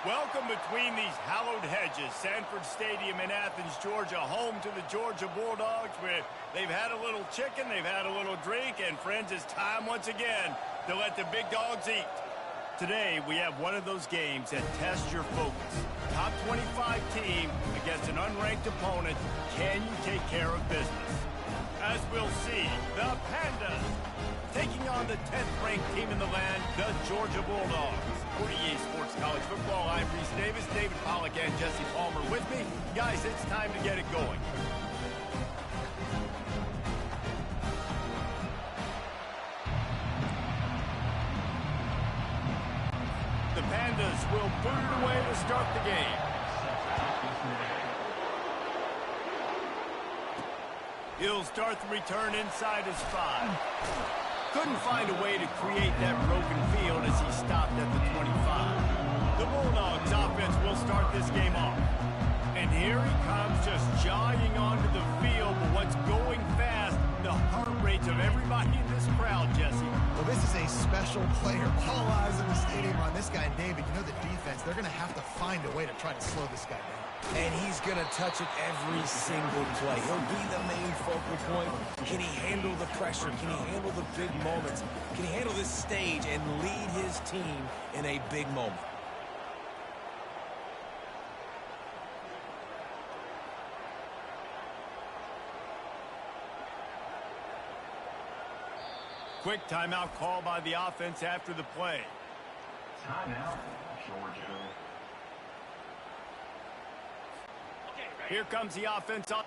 Welcome between these hallowed hedges. Sanford Stadium in Athens, Georgia, home to the Georgia Bulldogs, where they've had a little chicken, they've had a little drink, and friends, it's time once again to let the big dogs eat. Today, we have one of those games that tests your focus. Top 25 team against an unranked opponent. Can you take care of business? As we'll see, the Pandas taking on the 10th-ranked team in the land, the Georgia Bulldogs. For EA Sports College Football, I'm Reese Davis, David Pollack, and Jesse Palmer with me. Guys, it's time to get it going. The Pandas will boot it away to start the game. He'll start the return inside his 5. Couldn't find a way to create that broken field as he stopped at the 25. The Bulldogs offense will start this game off. And here he comes, just jogging onto the field, but what's going fast, the heart rates of everybody in this crowd, Jesse. Well, this is a special player. All eyes in the stadium on this guy. And David, you know the defense, they're going to have to find a way to try to slow this guy down. And he's going to touch it every single play. He'll be the main focal point. Can he handle the pressure? Can he handle the big moments? Can he handle this stage and lead his team in a big moment? Quick timeout call by the offense after the play. Timeout, Georgia. Here comes the offense on.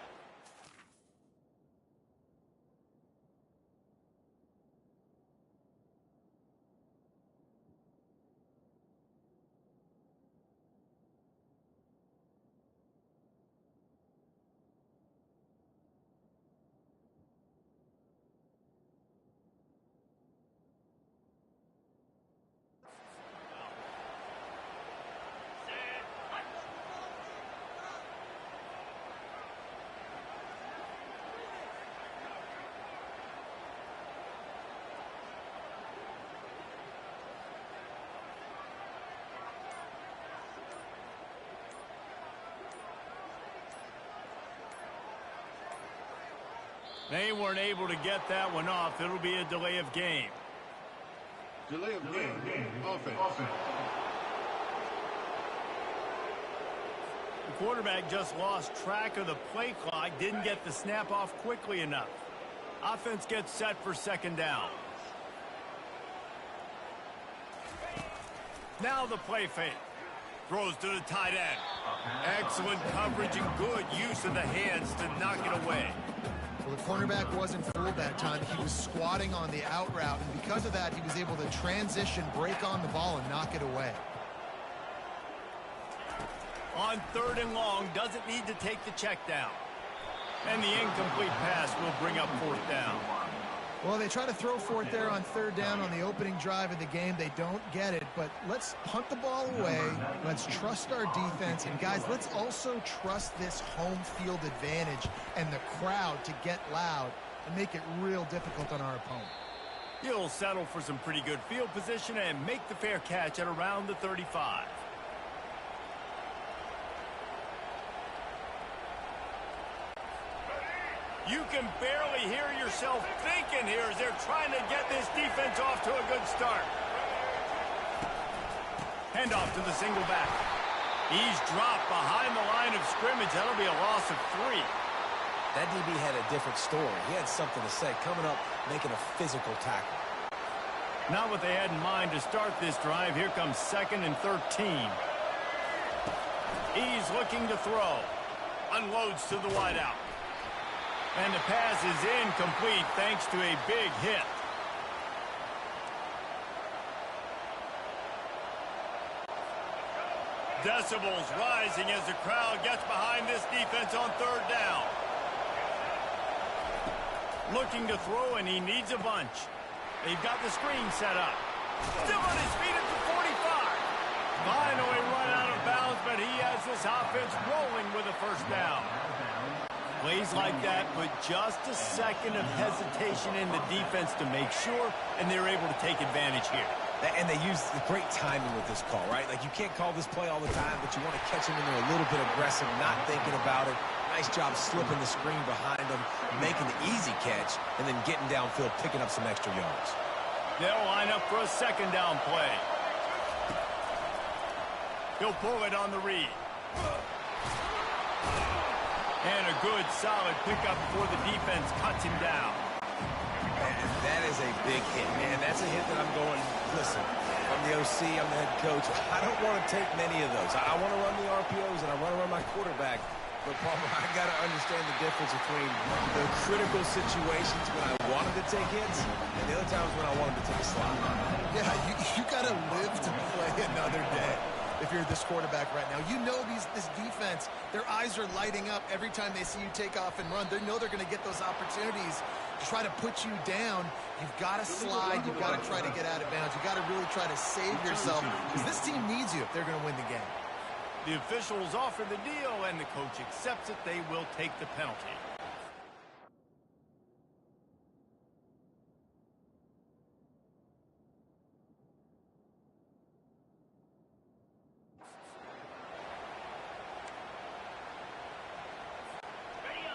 They weren't able to get that one off. It'll be a delay of game. Delay of game. Offense. The quarterback just lost track of the play clock, didn't get the snap off quickly enough. Offense gets set for second down. Now the play fake. Throws to the tight end. Excellent coverage and good use of the hands to knock it away. Well, the cornerback wasn't fooled that time. He was squatting on the out route, and because of that, he was able to transition, break on the ball, and knock it away. On 3rd and long, doesn't need to take the check down. And the incomplete pass will bring up 4th down. Well, they try to throw for it there on 3rd down on the opening drive of the game. They don't get it, but let's punt the ball away. Let's trust our defense. And, guys, let's also trust this home field advantage and the crowd to get loud and make it real difficult on our opponent. He'll settle for some pretty good field position and make the fair catch at around the 35. You can barely hear yourself thinking here as they're trying to get this defense off to a good start. Handoff to the single back. He's dropped behind the line of scrimmage. That'll be a loss of 3. That DB had a different story. He had something to say, coming up, making a physical tackle. Not what they had in mind to start this drive. Here comes 2nd and 13. He's looking to throw. Unloads to the wideout. And the pass is incomplete thanks to a big hit. Decibels rising as the crowd gets behind this defense on 3rd down. Looking to throw, and he needs a bunch. They've got the screen set up. Still on his feet at the 45. Finally run out of bounds, but he has this offense rolling with a 1st down. Plays like that, but just a second of hesitation in the defense to make sure, and they're able to take advantage here. And they use the great timing with this call, right? Like, you can't call this play all the time, but you want to catch them when they're a little bit aggressive, not thinking about it. Nice job slipping the screen behind them, making the easy catch, and then getting downfield, picking up some extra yards. They'll line up for a second down play. He'll pull it on the read. And a good, solid pickup before the defense cuts him down. And that is a big hit, man. That's a hit that I'm going, listen, I'm the OC, I'm the head coach. I don't want to take many of those. I want to run the RPOs, and I want to run my quarterback. But, Palmer, I got to understand the difference between the critical situations when I want him to take hits and the other times when I want him to take a slide. Yeah, you got to live to play another day. If you're this quarterback right now, you know this defense, their eyes are lighting up every time they see you take off and run. They know they're going to get those opportunities to try to put you down. You've got to slide. You've got to try to get out of bounds. You've got to really try to save yourself because this team needs you if they're going to win the game. The officials offer the deal, and the coach accepts it. They will take the penalty.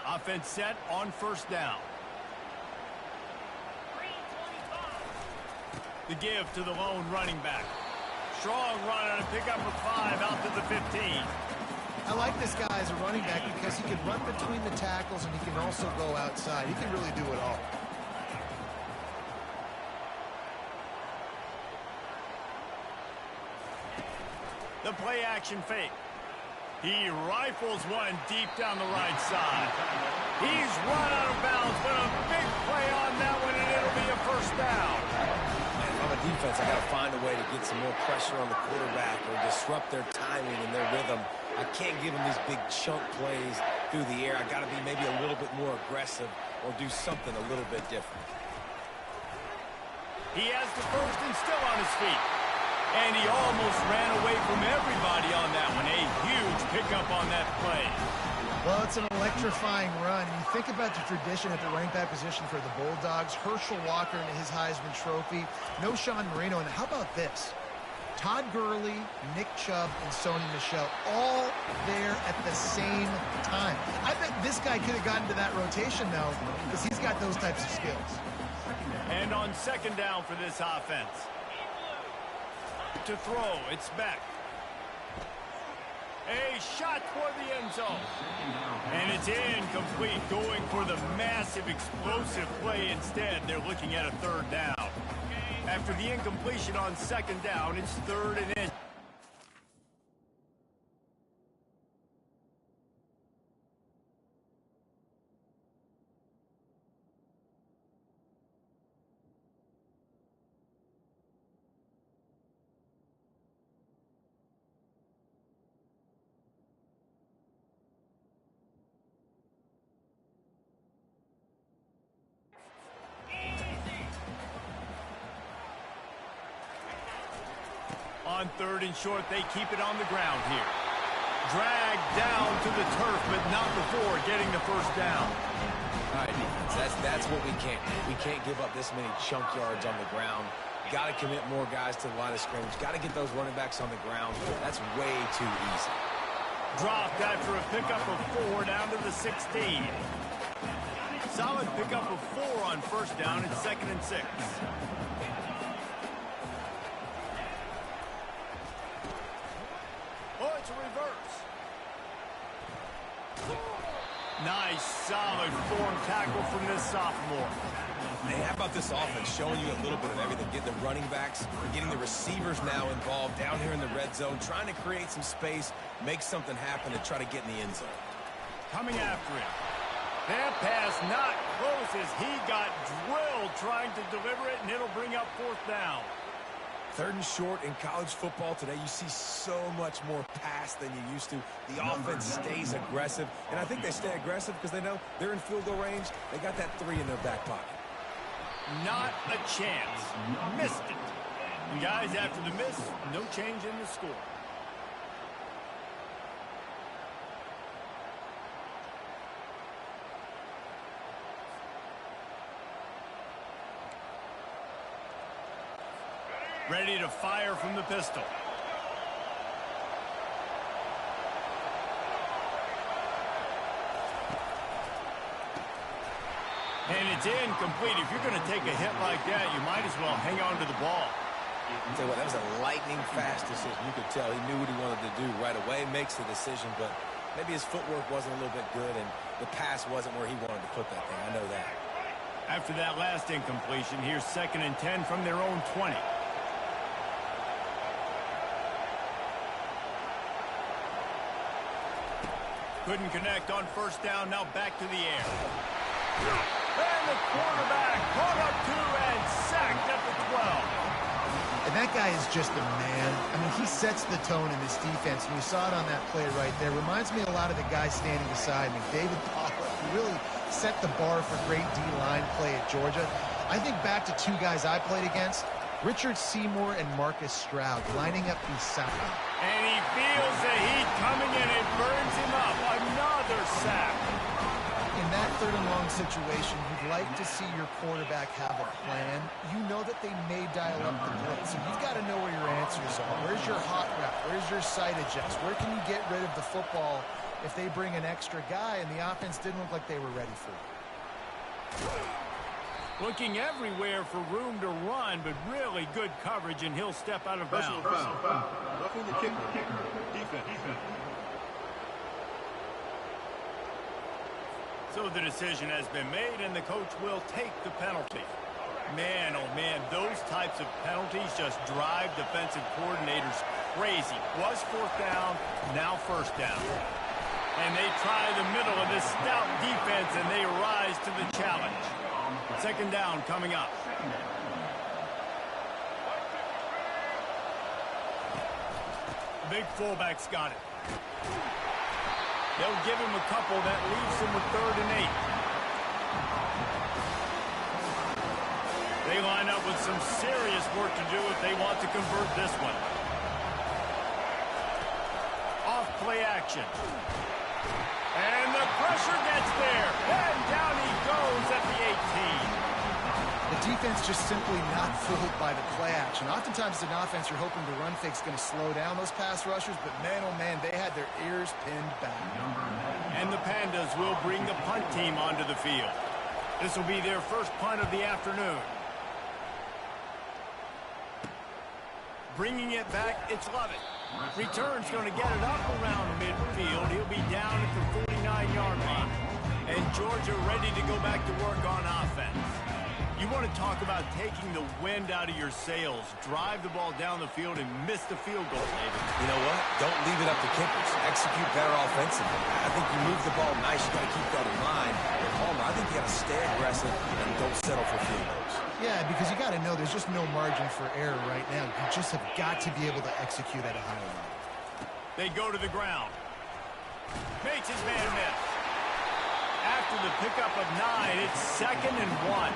Offense set on first down. The give to the lone running back. Strong run on a pickup of 5 out to the 15. I like this guy as a running back because he can run between the tackles and he can also go outside. He can really do it all. The play action fake. He rifles one deep down the right side. He's run out of bounds, but a big play on that one, and it'll be a first down. Man, if I'm a defense, I got to find a way to get some more pressure on the quarterback or disrupt their timing and their rhythm. I can't give them these big chunk plays through the air. I got to be maybe a little bit more aggressive or do something a little bit different. He has the first and still on his feet. And he almost ran away from everybody on that one. A huge pickup on that play. Well, it's an electrifying run. And you think about the tradition at the running back position for the Bulldogs. Herschel Walker and his Heisman Trophy. No Sean Marino. And how about this? Todd Gurley, Nick Chubb, and Sony Michel all there at the same time. I bet this guy could have gotten to that rotation, though, because he's got those types of skills. And on second down for this offense. To throw, it's back. A shot toward the end zone. And it's incomplete, going for the massive explosive play instead. They're looking at a third down. After the incompletion on second down, it's third and in. On third and short, they keep it on the ground here. Dragged down to the turf, but not before getting the first down. All right, defense, that's what we can't do. We can't give up this many chunk yards on the ground. Got to commit more guys to the line of scrimmage. Got to get those running backs on the ground. That's way too easy. Dropped after a pickup of 4 down to the 16. Solid pickup of 4 on first down. It's second and 6. Oh, it's a reverse. Nice, solid form tackle from this sophomore. Hey, how about this offense showing you a little bit of everything? Getting the running backs, getting the receivers now involved down here in the red zone, trying to create some space, make something happen, and try to get in the end zone. Coming after him. That pass not close as he got drilled trying to deliver it, and it'll bring up fourth down. Third and short in college football today, you see so much more pass than you used to. The offense stays aggressive, and I think they stay aggressive because they know they're in field goal range. They got that 3 in their back pocket. Not a chance. Missed it. And guys, after the miss, no change in the score. Ready to fire from the pistol. And it's incomplete. If you're going to take a hit like that, you might as well hang on to the ball. I'll tell you what, that was a lightning-fast decision. You could tell he knew what he wanted to do right away, makes the decision, but maybe his footwork wasn't a little bit good, and the pass wasn't where he wanted to put that thing. I know that. After that last incompletion, here's 2nd and 10 from their own 20. Couldn't connect on 1st down, now back to the air. And the quarterback caught up 2 and sacked at the 12. And that guy is just a man. I mean, he sets the tone in this defense, and you saw it on that play right there. Reminds me a lot of the guy standing beside me, David Pollack, who really set the bar for great D-line play at Georgia. I think back to 2 guys I played against, Richard Seymour and Marcus Stroud, lining up beside him. And he feels the heat coming in. It burns him up. Another sack. In that 3rd and long situation, you'd like to see your quarterback have a plan. You know that they may dial up the blitz, so you've got to know where your answers are. Where's your hot route? Where's your sight adjust? Where can you get rid of the football if they bring an extra guy and the offense didn't look like they were ready for it? Looking everywhere for room to run, but really good coverage, and he'll step out of bounds. Roughing the kicker. Defense. So the decision has been made, and the coach will take the penalty. Man, oh man, those types of penalties just drive defensive coordinators crazy. Was 4th down, now 1st down. And they try the middle of this stout defense, and they rise to the challenge. 2nd down coming up. Big fullback's got it. They'll give him a couple. That leaves him with 3rd and 8. They line up with some serious work to do if they want to convert this one. Off play action. And the pressure gets there. And down he goes at the 18. The defense just simply not fooled by the play action. Oftentimes, in offense, you're hoping the run fake's going to slow down those pass rushers, but man, oh man, they had their ears pinned back. And the Pandas will bring the punt team onto the field. This will be their first punt of the afternoon. Bringing it back, it's Lovett. Return's going to get it up around midfield. He'll be down at the 49-yard line. And Georgia ready to go back to work on offense. You want to talk about taking the wind out of your sails. Drive the ball down the field and miss the field goal, David. You know what? Don't leave it up to kickers. Execute better offensively. I think you move the ball nice. You got to keep that in mind. But Palmer, I think you got to stay aggressive and don't settle for field goals. Yeah, because you got to know there's just no margin for error right now. You just have got to be able to execute at a high level. They go to the ground. Makes his man miss. After the pickup of 9, it's 2nd and 1.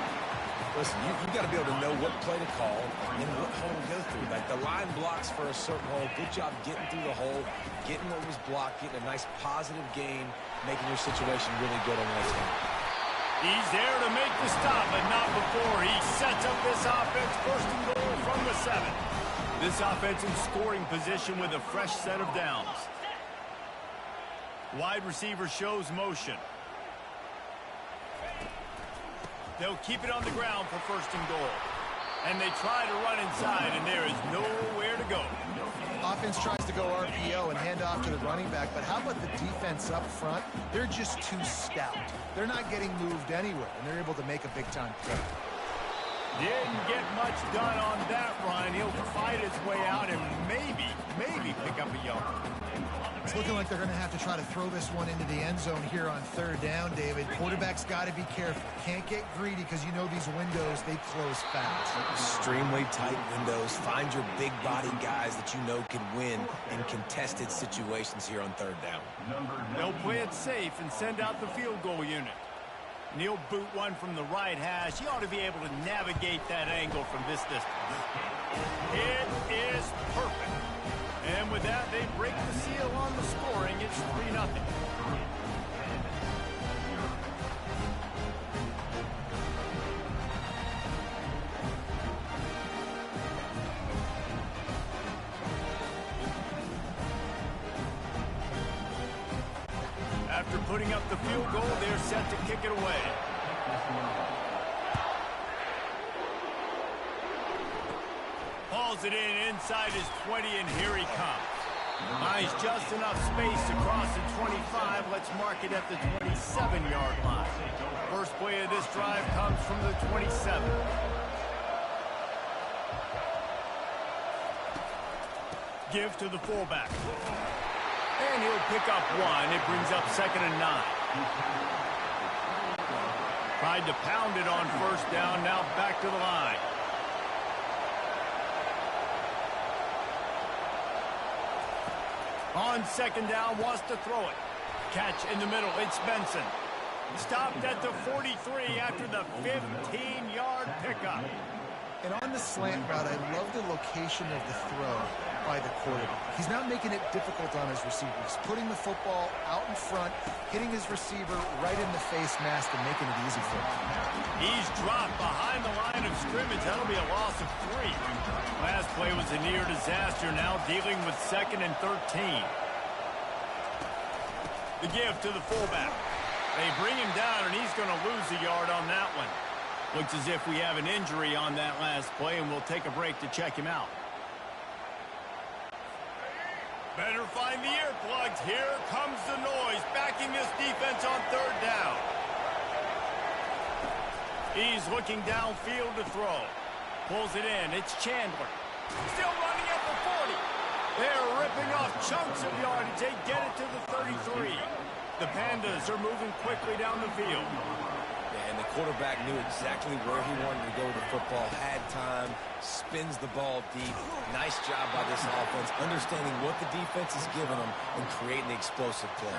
Listen, you got to be able to know what play to call and what hole to go through. Like the line blocks for a certain hole. Good job getting through the hole, getting what was blocked, getting a nice positive gain, making your situation really good on the next one. He's there to make the stop, but not before he sets up this offense. 1st and goal from the 7. This offense in scoring position with a fresh set of downs. Wide receiver shows motion. They'll keep it on the ground for 1st and goal. And they try to run inside, and there is nowhere to go. Offense tries to go RPO and hand off to the running back, but how about the defense up front? They're just too stout. They're not getting moved anywhere, and they're able to make a big-time play. Didn't get much done on that run. He'll fight his way out and maybe pick up a yard. It's looking like they're going to have to try to throw this one into the end zone here on 3rd down, David. Quarterback's got to be careful. Can't get greedy because you know these windows, they close fast. Extremely tight windows. Find your big body guys that you know can win in contested situations here on 3rd down. They'll play it safe and send out the field goal unit. And he'll boot one from the right hash. He ought to be able to navigate that angle from this distance. It is perfect. And with that, they break the seal on the scoring. It's 3-0. putting up the field goal. They're set to kick it away. Hauls it in inside his 20, and here he comes. Finds just enough space to cross the 25. Let's mark it at the 27-yard line. First play of this drive comes from the 27. Give to the fullback. And he'll pick up one. It brings up 2nd and 9. Tried to pound it on first down. Now back to the line. On 2nd down, wants to throw it. Catch in the middle. It's Benson. Stopped at the 43 after the 15-yard pickup. And on the slant route, I love the location of the throw by the quarterback. He's not making it difficult on his receivers. Putting the football out in front, hitting his receiver right in the face mask, and making it easy for him. He's dropped behind the line of scrimmage. That'll be a loss of 3. Last play was a near disaster. Now dealing with 2nd and 13. The give to the fullback. They bring him down, and he's going to lose a yard on that one. Looks as if we have an injury on that last play, and we'll take a break to check him out. Better find the earplugs. Here comes the noise, backing this defense on 3rd down. He's looking downfield to throw. Pulls it in. It's Chandler. Still running at the 40. They're ripping off chunks of yardage. They get it to the 33. The Pandas are moving quickly down the field. And the quarterback knew exactly where he wanted to go with the football, had time, spins the ball deep. Nice job by this offense, understanding what the defense is giving them and creating the explosive play.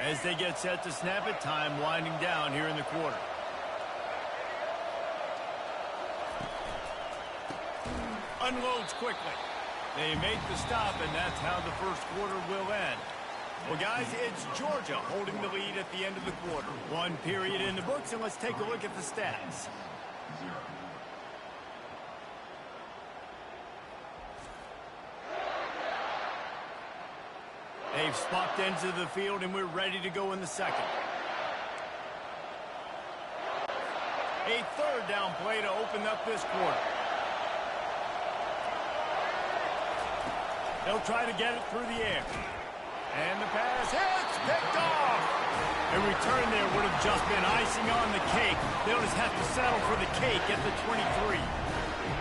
As they get set to snap it, time winding down here in the quarter. Unloads quickly. They make the stop, and that's how the first quarter will end. Well, guys, it's Georgia holding the lead at the end of the quarter. 1 period in the books, and let's take a look at the stats. They've swapped ends of the field, and we're ready to go in the second. A 3rd down play to open up this quarter. They'll try to get it through the air. And the pass hits, picked off. A return there would have just been icing on the cake. They'll just have to settle for the cake at the 23.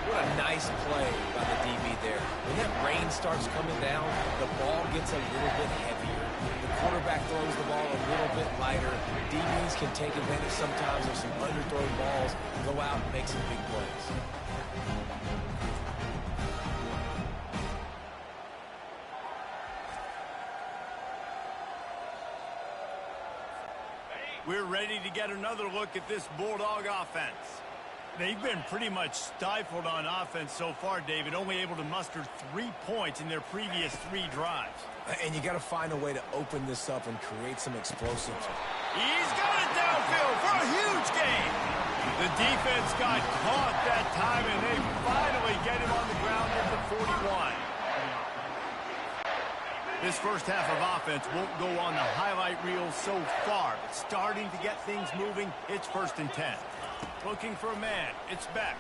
What a nice play by the DB there. When that rain starts coming down, the ball gets a little bit heavier. The quarterback throws the ball a little bit lighter. DBs can take advantage sometimes of some underthrown balls, go out and make some big plays. We're ready to get another look at this Bulldog offense. They've been pretty much stifled on offense so far, David, only able to muster 3 points in their previous 3 drives. And you got to find a way to open this up and create some explosives. He's got it downfield for a huge gain. The defense got caught that time, and they finally get him on the ground at the 41. This first half of offense won't go on the highlight reel so far, but starting to get things moving, it's 1st and 10. Looking for a man. It's Beck.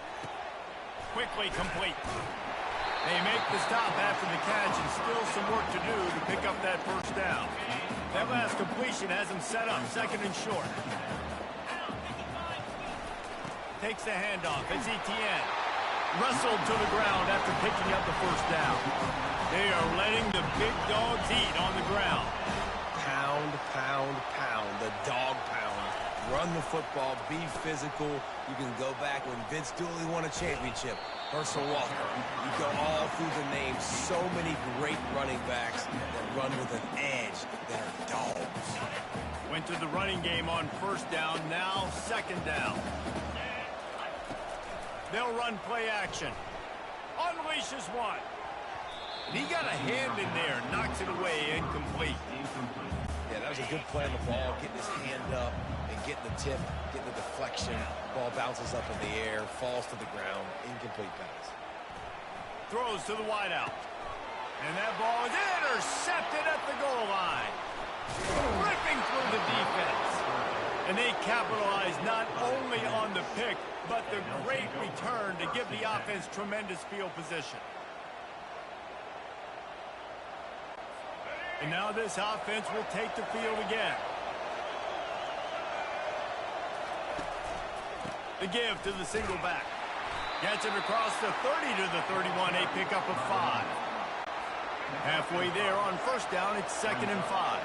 Quickly complete. They make the stop after the catch, and still some work to do to pick up that 1st down. That last completion has them set up 2nd and short. Takes the handoff. It's Etienne. Wrestled to the ground after picking up the 1st down. They are letting the big dogs eat on the ground. Pound, pound, pound. The dog pound. Run the football, be physical. You can go back when Vince Dooley won a championship. Herschel Walker. You go all through the names. So many great running backs that run with an edge that are dogs. Went to the running game on 1st down, now 2nd down. They'll run play action. Unleashes one. And he got a hand in there, knocks it away, incomplete. Yeah, that was a good play on the ball, getting his hand up and getting the tip, getting the deflection. Ball bounces up in the air, falls to the ground, incomplete pass. Throws to the wideout. And that ball is intercepted at the goal line. Ripping through the defense. And they capitalize not only on the pick, but the great return to give the offense tremendous field position. And now this offense will take the field again. The give to the single back. Gets it across the 30 to the 31, a pickup of 5. Halfway there on first down, it's 2nd and 5.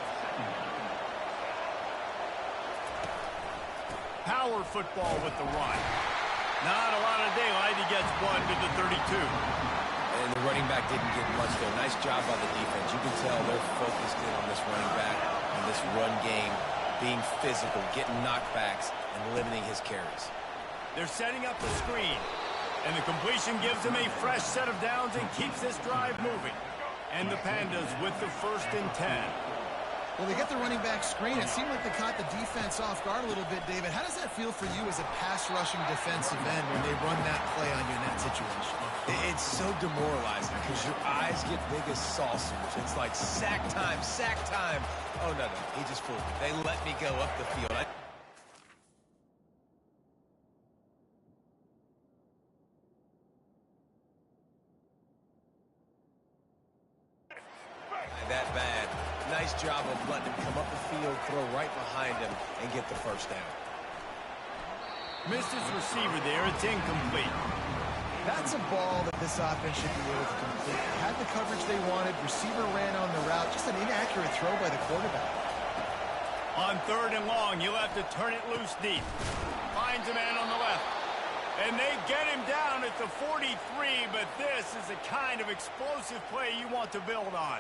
Power football with the run. Not a lot of daylight. He gets 1 to the 32. And the running back didn't get much there. Nice job by the defense. You can tell they're focused in on this running back, on this run game, being physical, getting knockbacks, and limiting his carries. They're setting up the screen. And the completion gives him a fresh set of downs and keeps this drive moving. And the Pandas with the 1st and 10. Well, they get the running back screen. It seemed like they caught the defense off guard a little bit, David. How does that feel for you as a pass-rushing defensive end when they run that play on you in that situation? It's so demoralizing because your eyes get big as saucers. It's like sack time, sack time. Oh, no, he just fooled me. They let me go up the field. That bad. Nice job of letting him come up the field, throw right behind him, and get the first down. Missed his receiver there. It's incomplete. That's a ball that this offense should be able to complete. Had the coverage they wanted. Receiver ran on the route. Just an inaccurate throw by the quarterback. On 3rd and long, you'll have to turn it loose deep. Finds a man on the left. And they get him down at the 43, but this is the kind of explosive play you want to build on.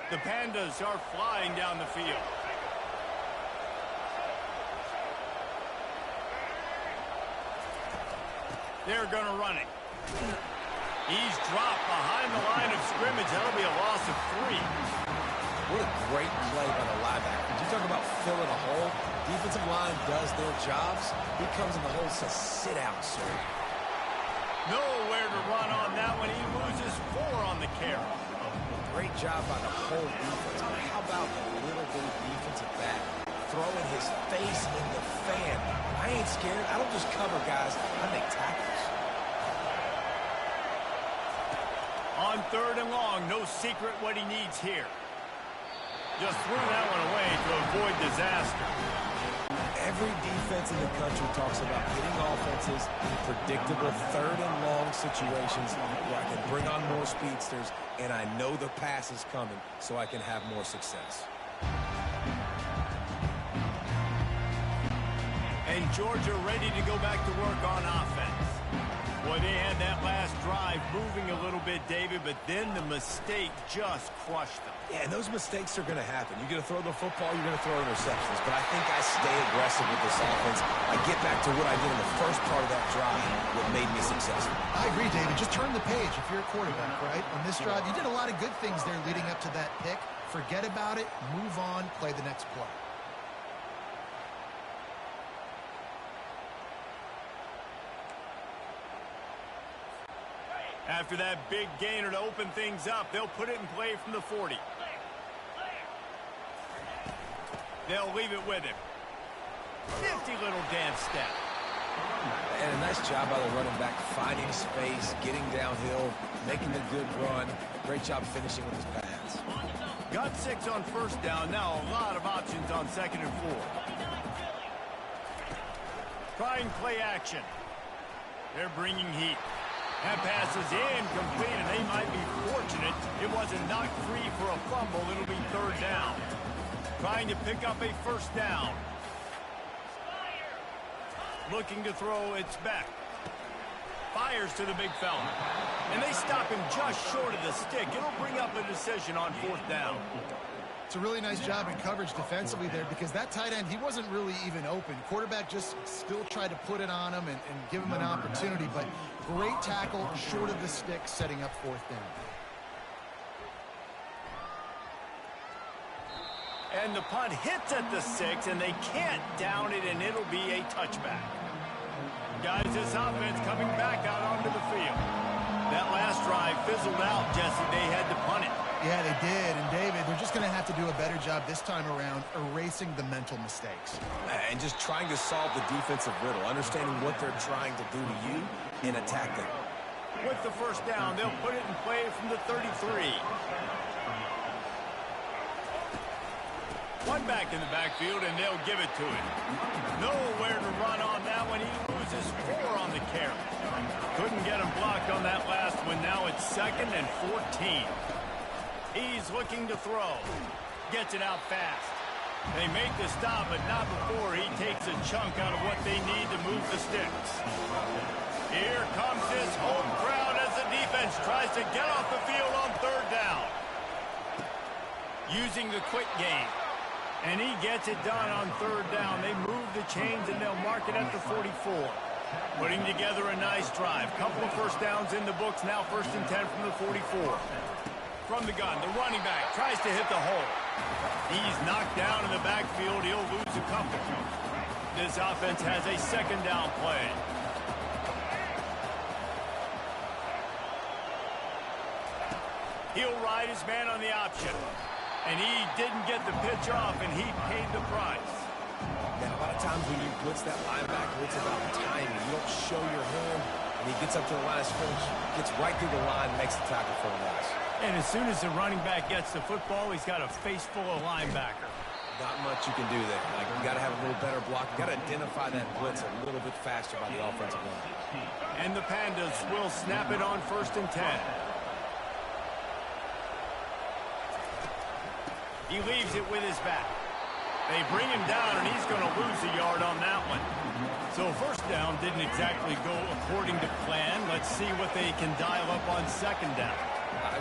The Pandas are flying down the field. They're going to run it. He's dropped behind the line of scrimmage. That'll be a loss of 3. What a great play by the linebacker. Did you talk about filling a hole? Defensive line does their jobs. He comes in the hole and says, sit down, sir. Nowhere to run on that one. He loses 4 on the carry. Great job by the whole defense. But how about the little bitty defensive back throwing his face in the fan? I ain't scared. I don't just cover guys. I make tackles. On 3rd and long, no secret what he needs here. Just threw that one away to avoid disaster. Every defense in the country talks about hitting offenses in predictable 3rd and long situations where I can bring on more speedsters and I know the pass is coming so I can have more success. And Georgia ready to go back to work on offense. Boy, they had that last drive moving a little bit, David, but then the mistake just crushed them. Yeah, and those mistakes are going to happen. You're going to throw the football, you're going to throw interceptions. But I think I stay aggressive with this offense. I get back to what I did in the first part of that drive, what made me successful. I agree, David. Just turn the page if you're a quarterback, right? On this drive, you did a lot of good things there leading up to that pick. Forget about it, move on, play the next play. After that big gainer to open things up, they'll put it in play from the 40. They'll leave it with him. Nifty little dance step. And a nice job by the running back, finding space, getting downhill, making a good run. Great job finishing with his pads. Got 6 on first down. Now a lot of options on 2nd and 4. Trying play action. They're bringing heat. That pass is incomplete, and they might be fortunate it wasn't knocked free for a fumble. It'll be 3rd down. Trying to pick up a 1st down. Looking to throw, it's back. Fires to the big fella. And they stop him just short of the stick. It'll bring up a decision on 4th down. It's a really nice job in coverage defensively there because that tight end, he wasn't really even open. Quarterback just still tried to put it on him and give him an opportunity, but great tackle short of the stick, setting up 4th down. And the punt hits at the 6, and they can't down it, and it'll be a touchback. Guys, this offense coming back out onto the field. That last drive fizzled out, Jesse. They had to punt it. Yeah, they did. And, David, they're just going to have to do a better job this time around erasing the mental mistakes. And just trying to solve the defensive riddle, understanding what they're trying to do to you and attack them. With the first down, they'll put it in play from the 33. One back in the backfield, and they'll give it to him. Nowhere to run on that one. He loses 4 on the carry. Couldn't get him blocked on that last one. Now it's 2nd and 14. He's looking to throw. Gets it out fast. They make the stop, but not before he takes a chunk out of what they need to move the sticks. Here comes this home crowd as the defense tries to get off the field on 3rd down. Using the quick game. And he gets it done on 3rd down. They move the chains, and they'll mark it at the 44. Putting together a nice drive. Couple of first downs in the books. Now 1st and 10 from the 44. From the gun, the running back tries to hit the hole. He's knocked down in the backfield. He'll lose a couple. This offense has a 2nd down play. He'll ride his man on the option. And he didn't get the pitch off, and he paid the price. Now, a lot of times when you blitz that linebacker, it's about timing. You don't show your hand, and he gets up to the line of scrimmage, gets right through the line, makes the tackle for a loss. And as soon as the running back gets the football, he's got a face full of linebacker. Not much you can do there. Like, you got to have a little better block. You got to identify that blitz a little bit faster by the offensive line. And the Pandas will snap it on 1st and 10. He leaves it with his back. They bring him down, and he's going to lose a yard on that one. So 1st down didn't exactly go according to plan. Let's see what they can dial up on 2nd down.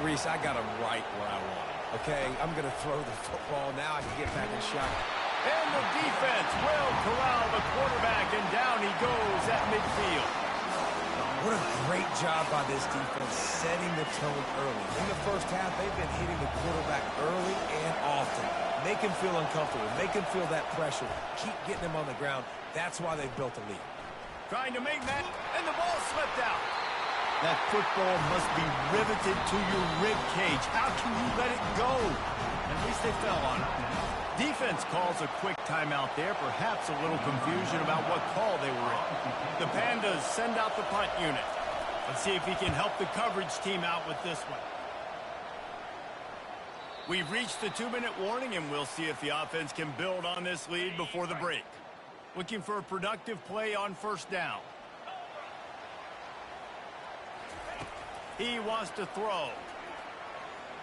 Reese, I got him right where I want him. Okay, I'm going to throw the football. Now I can get back in shot. And the defense will corral the quarterback, and down he goes at midfield. What a great job by this defense setting the tone early. In the first half, they've been hitting the quarterback early and often. Make him feel uncomfortable. Make him feel that pressure. Keep getting him on the ground. That's why they've built a lead. Trying to make that, and the ball slipped out. That football must be riveted to your rib cage. How can you let it go? At least they fell on it. Defense calls a quick timeout there. Perhaps a little confusion about what call they were in. The Pandas send out the punt unit. Let's see if he can help the coverage team out with this one. We've reached the 2-minute warning, and we'll see if the offense can build on this lead before the break. Looking for a productive play on 1st down. He wants to throw.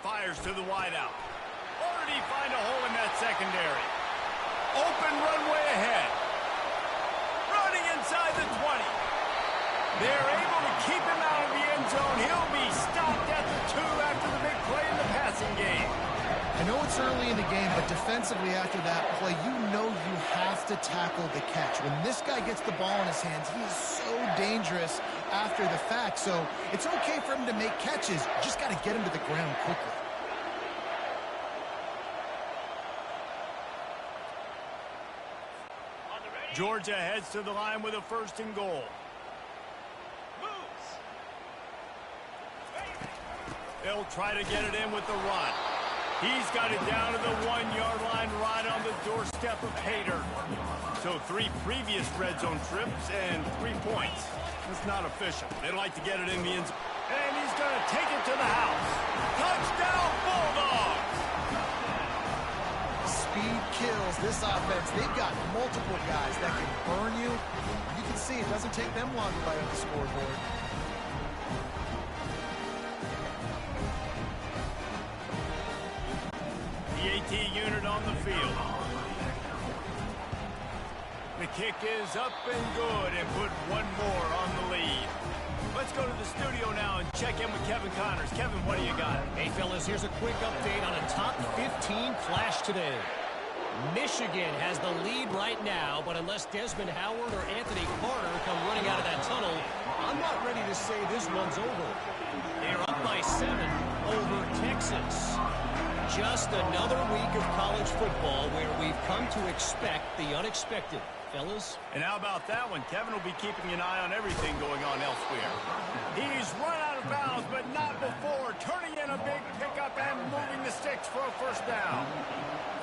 Fires to the wideout. Already find a hole in that secondary. Open runway ahead. Running inside the 20. They're able to keep him out of the end zone. He'll be stopped at the 2 after the big play in the passing game. I know it's early in the game, but defensively after that play, you know you have to tackle the catch. When this guy gets the ball in his hands, he is so dangerous after the fact. So it's okay for him to make catches. You just got to get him to the ground quickly. Georgia heads to the line with a 1st and goal. They'll try to get it in with the run. He's got it down to the 1-yard line right on the doorstep of Hader. So 3 previous red zone trips and 3 points. It's not official. They'd like to get it in the end zone. And he's going to take it to the house. Touchdown, Bulldogs! Speed kills this offense. They've got multiple guys that can burn you. You can see it doesn't take them long to light up the scoreboard. The AT unit on the field. The kick is up and good and put 1 more on the lead. Let's go to the studio now and check in with Kevin Connors. Kevin, what do you got? Hey, fellas, here's a quick update on a top 15 clash today. Michigan has the lead right now, but unless Desmond Howard or Anthony Carter come running out of that tunnel, I'm not ready to say this one's over. They're up by 7 over Texas. just another week of college football where we've come to expect the unexpected. Fellas? And how about that one? Kevin will be keeping an eye on everything going on elsewhere. He's run out of bounds, but not before. Turning in a big pickup and moving the sticks for a first down.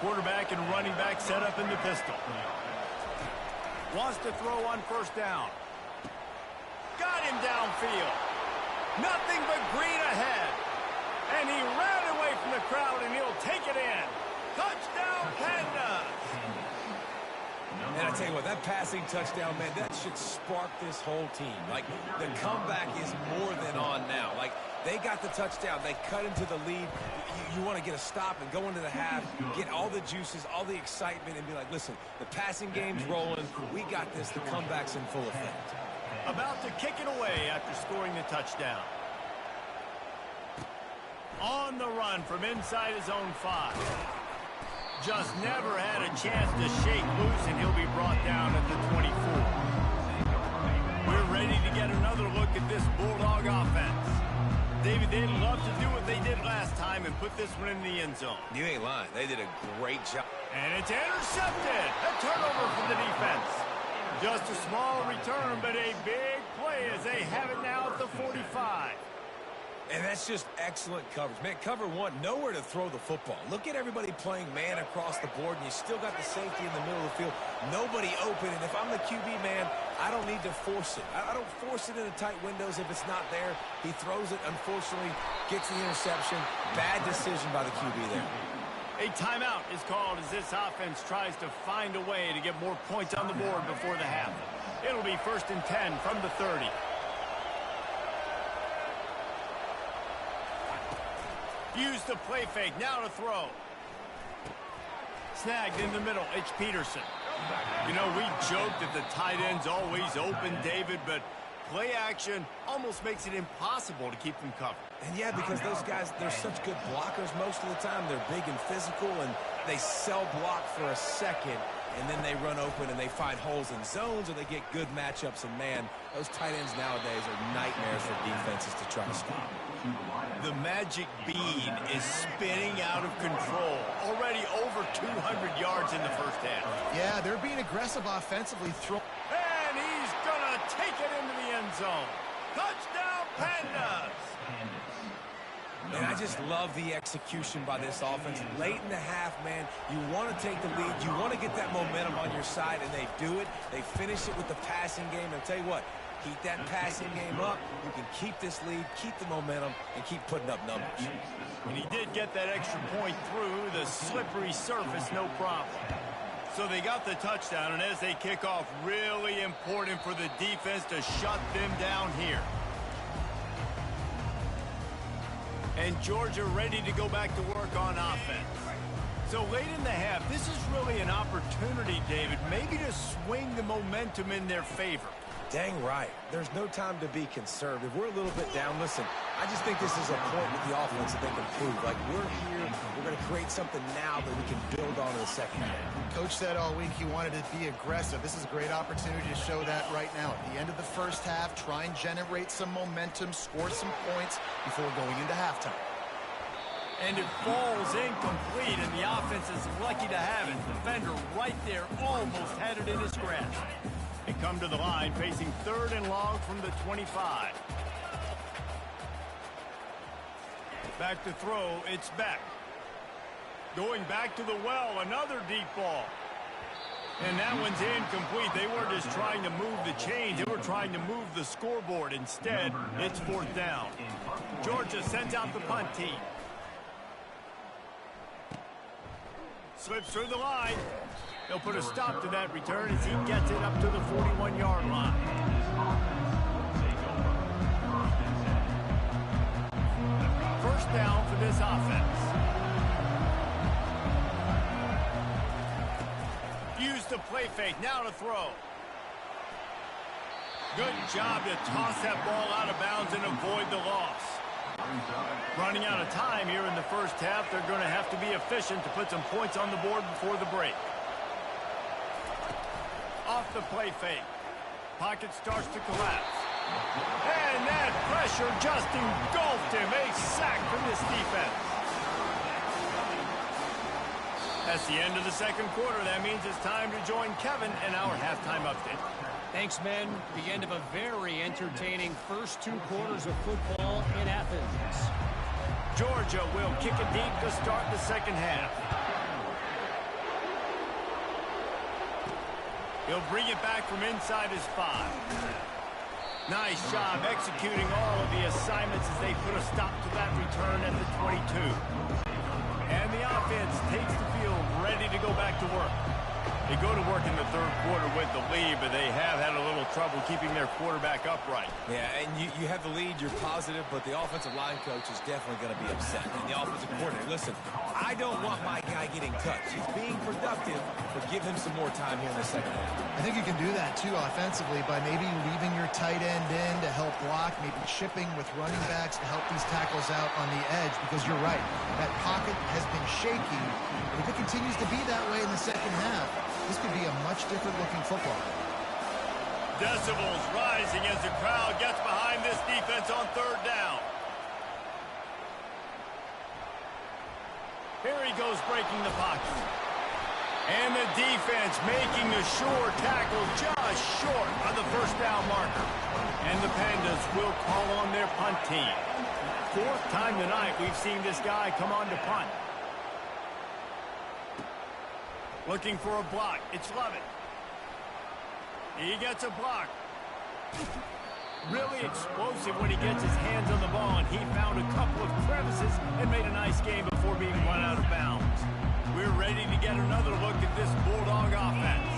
Quarterback and running back set up in the pistol. Wants to throw on first down. Got him downfield. Nothing but green ahead. And he ran away from the crowd, and he'll take it in. Touchdown, Panda! And I tell you what, that passing touchdown, man, that should spark this whole team. Like, the comeback is more than on now. Like, they got the touchdown. They cut into the lead. You want to get a stop and go into the half, get all the juices, all the excitement, and be like, listen, the passing game's rolling. We got this. The comeback's in full effect. About to kick it away after scoring the touchdown. On the run from inside his own 5. Just never had a chance to shake loose, and he'll be brought down at the 24. We're ready to get another look at this Bulldog offense. David, they'd love to do what they did last time and put this one in the end zone. You ain't lying. They did a great job. And it's intercepted. A turnover from the defense. Just a small return, but a big play as they have it now at the 45. And that's just excellent coverage. Man, cover one, nowhere to throw the football. Look at everybody playing man across the board, and you still got the safety in the middle of the field. Nobody open, and if I'm the QB, man, I don't need to force it. I don't force it into tight windows if it's not there. He throws it, unfortunately, gets the interception. Bad decision by the QB there. A timeout is called as this offense tries to find a way to get more points on the board before the half. It'll be 1st and 10 from the 30. Use the play fake, now to throw. Snagged in the middle, it's Peterson. You know, we joked that the tight end's always open, David, but play action almost makes it impossible to keep them covered. And yeah, because those guys, they're such good blockers most of the time. They're big and physical, and they sell block for a second, and then they run open and they find holes in zones, or they get good matchups. And man, those tight ends nowadays are nightmares for defenses to try to stop. The magic bead is spinning out of control. Already over 200 yards in the first half. Yeah, they're being aggressive offensively. And he's going to take it into the end zone. Touchdown, Pandas! And I just love the execution by this offense. Late in the half, man, you want to take the lead. You want to get that momentum on your side, and they do it. They finish it with the passing game. And I'll tell you what, keep that passing game up. You can keep this lead, keep the momentum, and keep putting up numbers. And he did get that extra point through the slippery surface, no problem. So they got the touchdown, and as they kick off, really important for the defense to shut them down here. And Georgia ready to go back to work on offense. So late in the half, this is really an opportunity, David, maybe to swing the momentum in their favor. Dang right. There's no time to be conservative. We're a little bit down. Listen, I just think this is a point with the offense that they can prove. Like, we're here, we're going to create something now that we can build on in the second half. Coach said all week he wanted to be aggressive. This is a great opportunity to show that right now. At the end of the first half, try and generate some momentum, score some points before going into halftime. And it falls incomplete, and the offense is lucky to have it. Defender right there almost had it in his grasp. They come to the line facing 3rd and long from the 25. Back to throw, it's Beck. Going back to the well, another deep ball. And that one's incomplete. They weren't just trying to move the chains, they were trying to move the scoreboard. Instead, it's 4th down. Georgia sends out the punt team. Slips through the line. They'll put a stop to that return as he gets it up to the 41-yard line. First down for this offense. Use the play fake, now to throw. Good job to toss that ball out of bounds and avoid the loss. Running out of time here in the first half, they're going to have to be efficient to put some points on the board before the break. Off the play fake. Pocket starts to collapse. And that pressure just engulfed him. A sack from this defense. That's the end of the second quarter. That means it's time to join Kevin in our halftime update. Thanks, men. The end of a very entertaining first 2 quarters of football in Athens. Georgia will kick it deep to start the second half. He'll bring it back from inside his 5. Nice job executing all of the assignments as they put a stop to that return at the 22. And the offense takes the field, ready to go back to work. They go to work in the third quarter with the lead, but they have had a little trouble keeping their quarterback upright. Yeah, and you have the lead, you're positive, but the offensive line coach is definitely going to be upset. And the offensive coordinator, listen, I don't want my guy getting touched. He's being productive, but give him some more time here in the second half. I think you can do that, too, offensively, by maybe leaving your tight end in to help block, maybe chipping with running backs to help these tackles out on the edge, because you're right, that pocket has been shaky. And if it continues to be that way in the second half, this could be a much different-looking football. Decibels rising as the crowd gets behind this defense on third down. Here he goes breaking the pocket. And the defense making a sure tackle just short of the first down marker. And the Pandas will call on their punt team. 4th time tonight we've seen this guy come on to punt. Looking for a block. It's Lovett. He gets a block. Really explosive when he gets his hands on the ball, and he found a couple of crevices and made a nice game before being run out of bounds. We're ready to get another look at this Bulldog offense.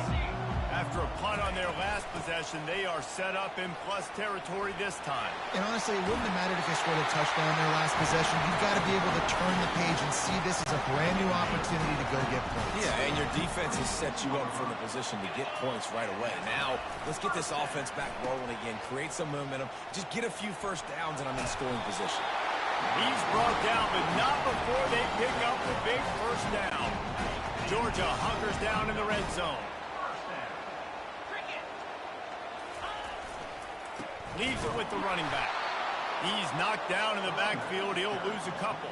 After a punt on their last possession, they are set up in plus territory this time. And honestly, it wouldn't have mattered if they scored a touchdown their last possession. You've got to be able to turn the page and see this as a brand new opportunity to go get points. Yeah, and your defense has set you up for the position to get points right away. Now, let's get this offense back rolling again, create some momentum, just get a few first downs, and I'm in scoring position. He's brought down, but not before they pick up the big first down. Georgia hunkers down in the red zone. Leaves it with the running back. He's knocked down in the backfield. He'll lose a couple.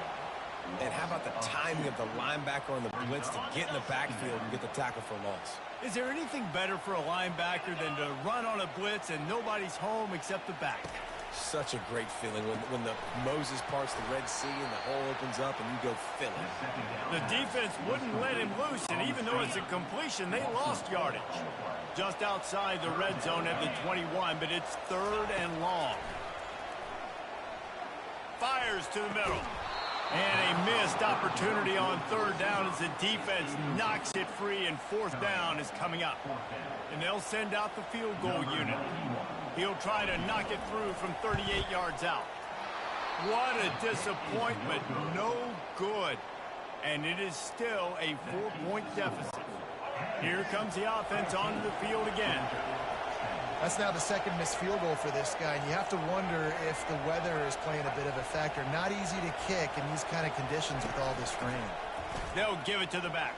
And how about the timing of the linebacker on the blitz to get in the backfield and get the tackle for loss? Is there anything better for a linebacker than to run on a blitz and nobody's home except the back? Such a great feeling when the Moses parts the Red Sea and the hole opens up and you go fill it. The defense wouldn't let him loose, and even though it's a completion, they lost yardage. Just outside the red zone at the 21, but it's 3rd and long. Fires to the middle. And a missed opportunity on 3rd down as the defense knocks it free, and 4th down is coming up. And they'll send out the field goal unit. He'll try to knock it through from 38 yards out. What a disappointment. No good. And it is still a 4-point deficit. Here comes the offense onto the field again. That's now the second missed field goal for this guy, and you have to wonder if the weather is playing a bit of a factor. Not easy to kick in these kind of conditions with all this rain. They'll give it to the back.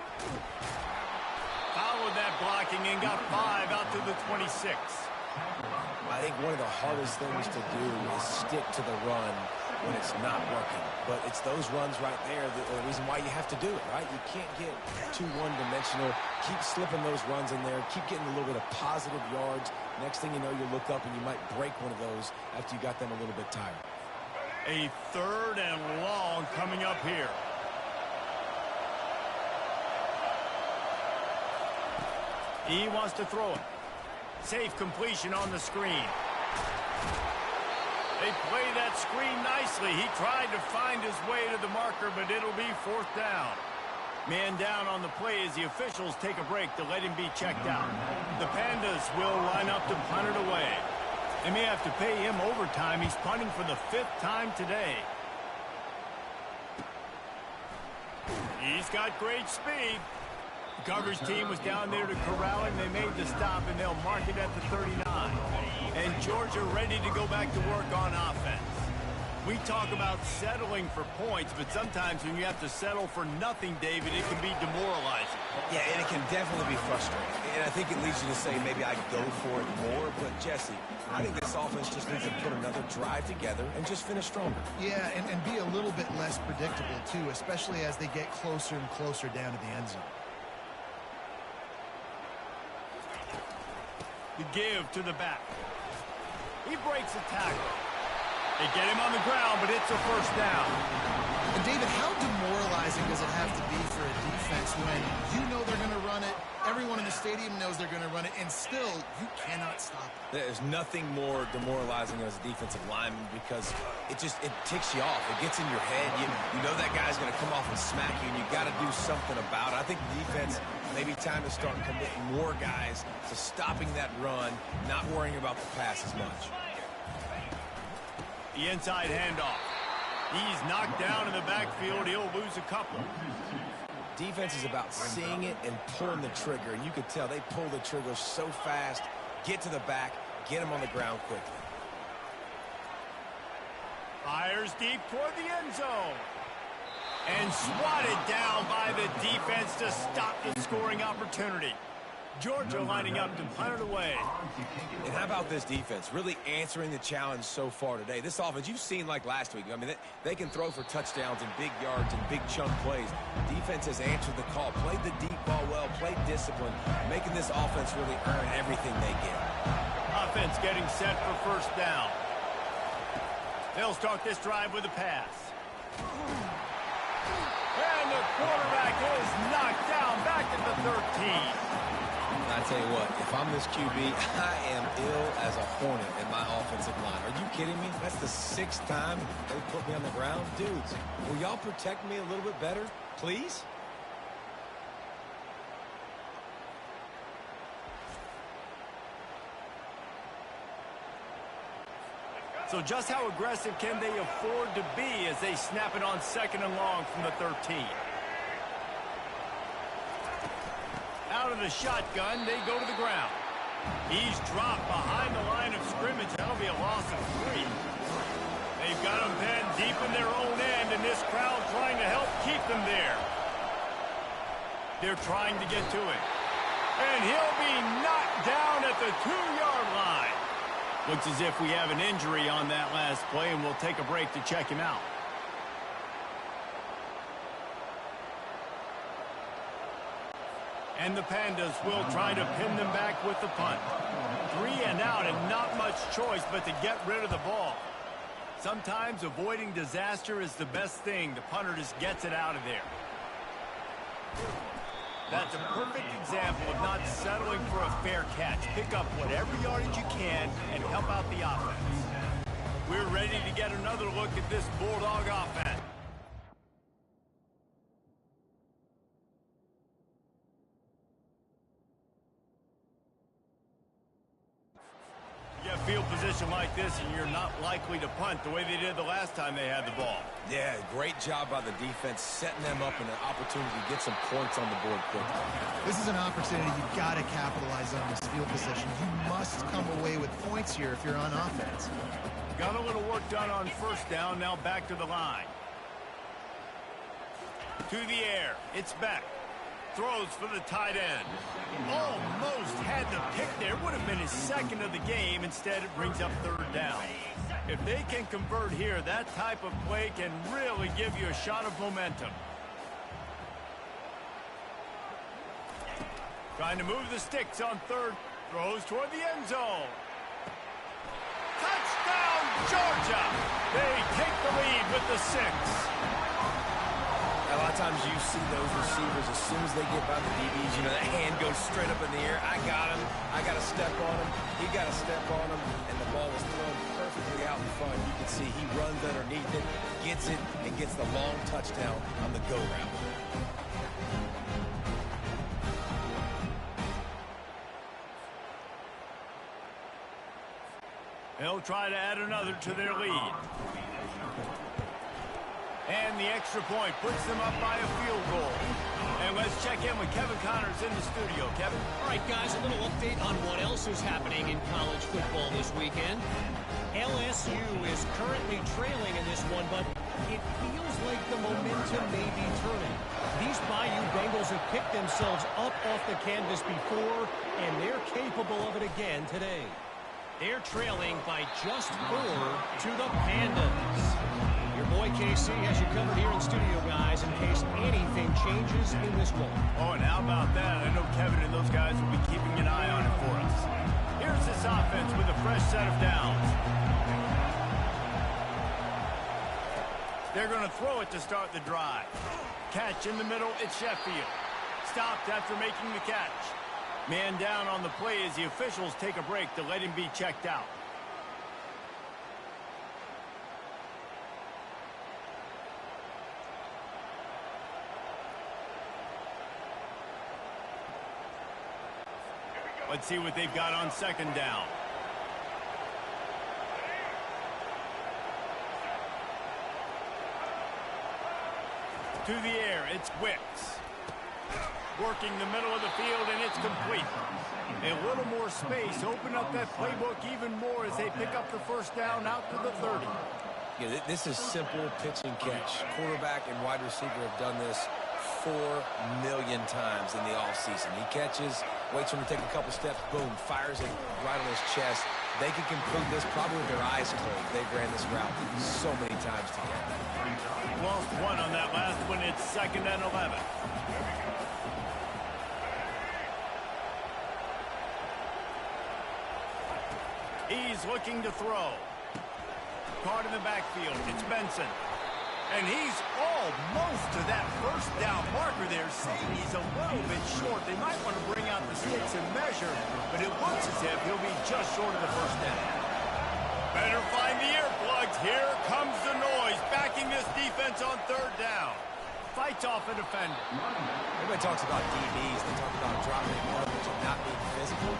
Followed that blocking and got 5 out to the 26. I think one of the hardest things to do is stick to the run when it's not working. But it's those runs right there that are the reason why you have to do it, right? You can't get too one-dimensional. Keep slipping those runs in there. Keep getting a little bit of positive yards. Next thing you know, you look up and you might break one of those after you got them a little bit tired. A 3rd and long coming up here. He wants to throw it. Safe completion on the screen. They play that screen nicely. He tried to find his way to the marker, but it'll be 4th down. Man down on the play as the officials take a break to let him be checked out. The Pandas will line up to punt it away. They may have to pay him overtime. He's punting for the 5th time today. He's got great speed. The coverage team was down there to corral him. They made the stop, and they'll mark it at the 39. And Georgia ready to go back to work on offense. We talk about settling for points, but sometimes when you have to settle for nothing, David, it can be demoralizing. Yeah, and it can definitely be frustrating. And I think it leads you to say maybe I go for it more. But, Jesse, I think this offense just needs to put another drive together and just finish stronger. Yeah, and be a little bit less predictable, too, especially as they get closer and closer down to the end zone. The give to the back. He breaks a tackle. They get him on the ground, but it's a first down. And, David, how demoralizing does it have to be for a defense when you know they're going to run it, everyone in the stadium knows they're going to run it, and still you cannot stop it? There's nothing more demoralizing as a defensive lineman because it ticks you off. It gets in your head. You know that guy's going to come off and smack you, and you got to do something about it. I think the defense, maybe time to start committing more guys to stopping that run, not worrying about the pass as much. The inside handoff. He's knocked down in the backfield. He'll lose a couple. Defense is about seeing it and pulling the trigger. And you can tell they pull the trigger so fast, get to the back, get him on the ground quickly. Fires deep toward the end zone. And swatted down by the defense to stop the scoring opportunity. Georgia lining up to punt it away. And how about this defense? Really answering the challenge so far today. This offense, you've seen like last week. I mean, they can throw for touchdowns and big yards and big chunk plays. Defense has answered the call, played the deep ball well, played discipline, making this offense really earn everything they get. Offense getting set for first down. They'll start this drive with a pass. And the quarterback is knocked down back at the 13. I tell you what, if I'm this QB, I am ill as a hornet in my offensive line. Are you kidding me? That's the 6th time they put me on the ground. Dudes, will y'all protect me a little bit better, please? So just how aggressive can they afford to be as they snap it on 2nd and long from the 13? Out of the shotgun, they go to the ground. He's dropped behind the line of scrimmage. That'll be a loss of 3. They've got him pinned deep in their own end, and this crowd trying to help keep them there. They're trying to get to it. And he'll be knocked down at the 2-yard line. Looks as if we have an injury on that last play, and we'll take a break to check him out. And the Pandas will try to pin them back with the punt. 3 and out and not much choice but to get rid of the ball. Sometimes avoiding disaster is the best thing. The punter just gets it out of there. That's a perfect example of not settling for a fair catch. Pick up whatever yardage you can and help out the offense. We're ready to get another look at this Bulldog offense. Field position like this, and you're not likely to punt the way they did the last time they had the ball. Yeah, great job by the defense, setting them up in an opportunity to get some points on the board quickly. This is an opportunity you've got to capitalize on, this field position. You must come away with points here if you're on offense. Got a little work done on first down, now back to the line. To the air, it's back. Throws for the tight end. Almost had the pick there. Would have been his 2nd of the game. Instead, it brings up 3rd down. If they can convert here, that type of play can really give you a shot of momentum. Trying to move the sticks on 3rd. Throws toward the end zone. Touchdown, Georgia! They take the lead with the 6. A lot of times you see those receivers, as soon as they get by the DBs, you know, that hand goes straight up in the air. I got him. I got to step on him. He got to step on him. And the ball was thrown perfectly out in front. You can see he runs underneath it, gets it, and gets the long touchdown on the go route. They'll try to add another to their lead. And the extra point puts them up by a field goal. And let's check in with Kevin Connors in the studio. Kevin? All right, guys, a little update on what else is happening in college football this weekend. LSU is currently trailing in this one, but it feels like the momentum may be turning. These Bayou Bengals have picked themselves up off the canvas before, and they're capable of it again today. They're trailing by just 4 to the Pandas. Your boy KC has you covered here in studio, guys, in case anything changes in this one. Oh, and how about that? I know Kevin and those guys will be keeping an eye on it for us. Here's this offense with a fresh set of downs. They're going to throw it to start the drive. Catch in the middle, it's Sheffield. Stopped after making the catch. Man down on the play as the officials take a break to let him be checked out. Let's see what they've got on second down. To the air, it's Wicks. Working the middle of the field, and it's complete. A little more space, open up that playbook even more as they pick up the first down out to the 30. Yeah, this is simple pitch and catch. Quarterback and wide receiver have done this 4 million times in the offseason. He catches, waits for him to take a couple steps, boom, fires it right on his chest. They can complete this probably with their eyes closed. They've ran this route so many times together. Lost one on that last one. It's 2nd and 11. He's looking to throw. Caught in the backfield. It's Benson. And he's almost to that first down marker there, saying he's a little bit short. They might want to bring out the sticks and measure, but it looks as if he'll be just short of the first down. Better find the earplugs. Here comes the noise, backing this defense on 3rd down. Fights off a defender. Everybody talks about DBs. They talk about dropping coverage and not being physical.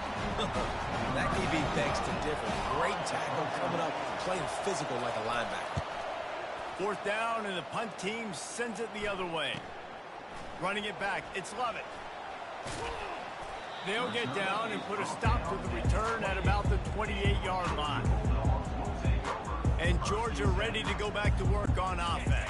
That DB begs to differ. Great tackle coming up, playing physical like a linebacker. 4th down, and the punt team sends it the other way. Running it back, it's Lovett. They'll get down and put a stop to the return at about the 28-yard line. And Georgia ready to go back to work on offense.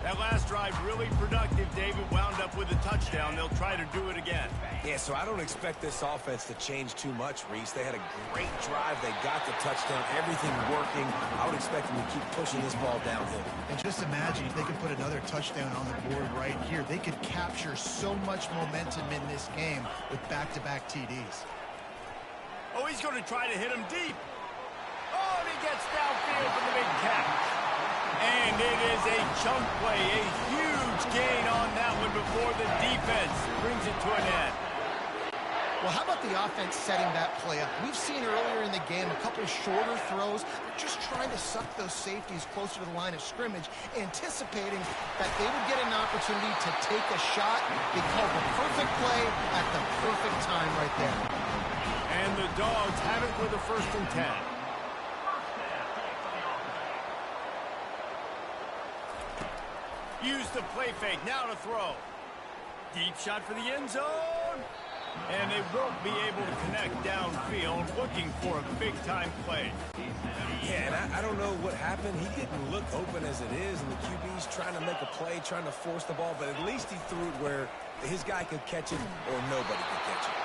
That last drive really productive, David. Wound up with a touchdown. They'll try to do it again. Yeah, so I don't expect this offense to change too much, Reese. They had a great drive. They got the touchdown. Everything working. I would expect them to keep pushing this ball downhill. And just imagine if they could put another touchdown on the board right here. They could capture so much momentum in this game with back-to-back TDs. Oh, he's going to try to hit him deep. Oh, and he gets downfield for the big catch. And it is a chunk play, a huge gain on that one before the defense brings it to an end. Well, how about the offense setting that play up? We've seen earlier in the game a couple shorter throws. They're just trying to suck those safeties closer to the line of scrimmage, anticipating that they would get an opportunity to take a shot. They called the perfect play at the perfect time right there. And the Dogs have it with a 1st and 10. Use the play fake, now to throw. Deep shot for the end zone. And they won't be able to connect downfield, looking for a big-time play. Yeah, and I don't know what happened. He didn't look open as it is, and the QB's trying to make a play, trying to force the ball, but at least he threw it where his guy could catch it or nobody could catch it.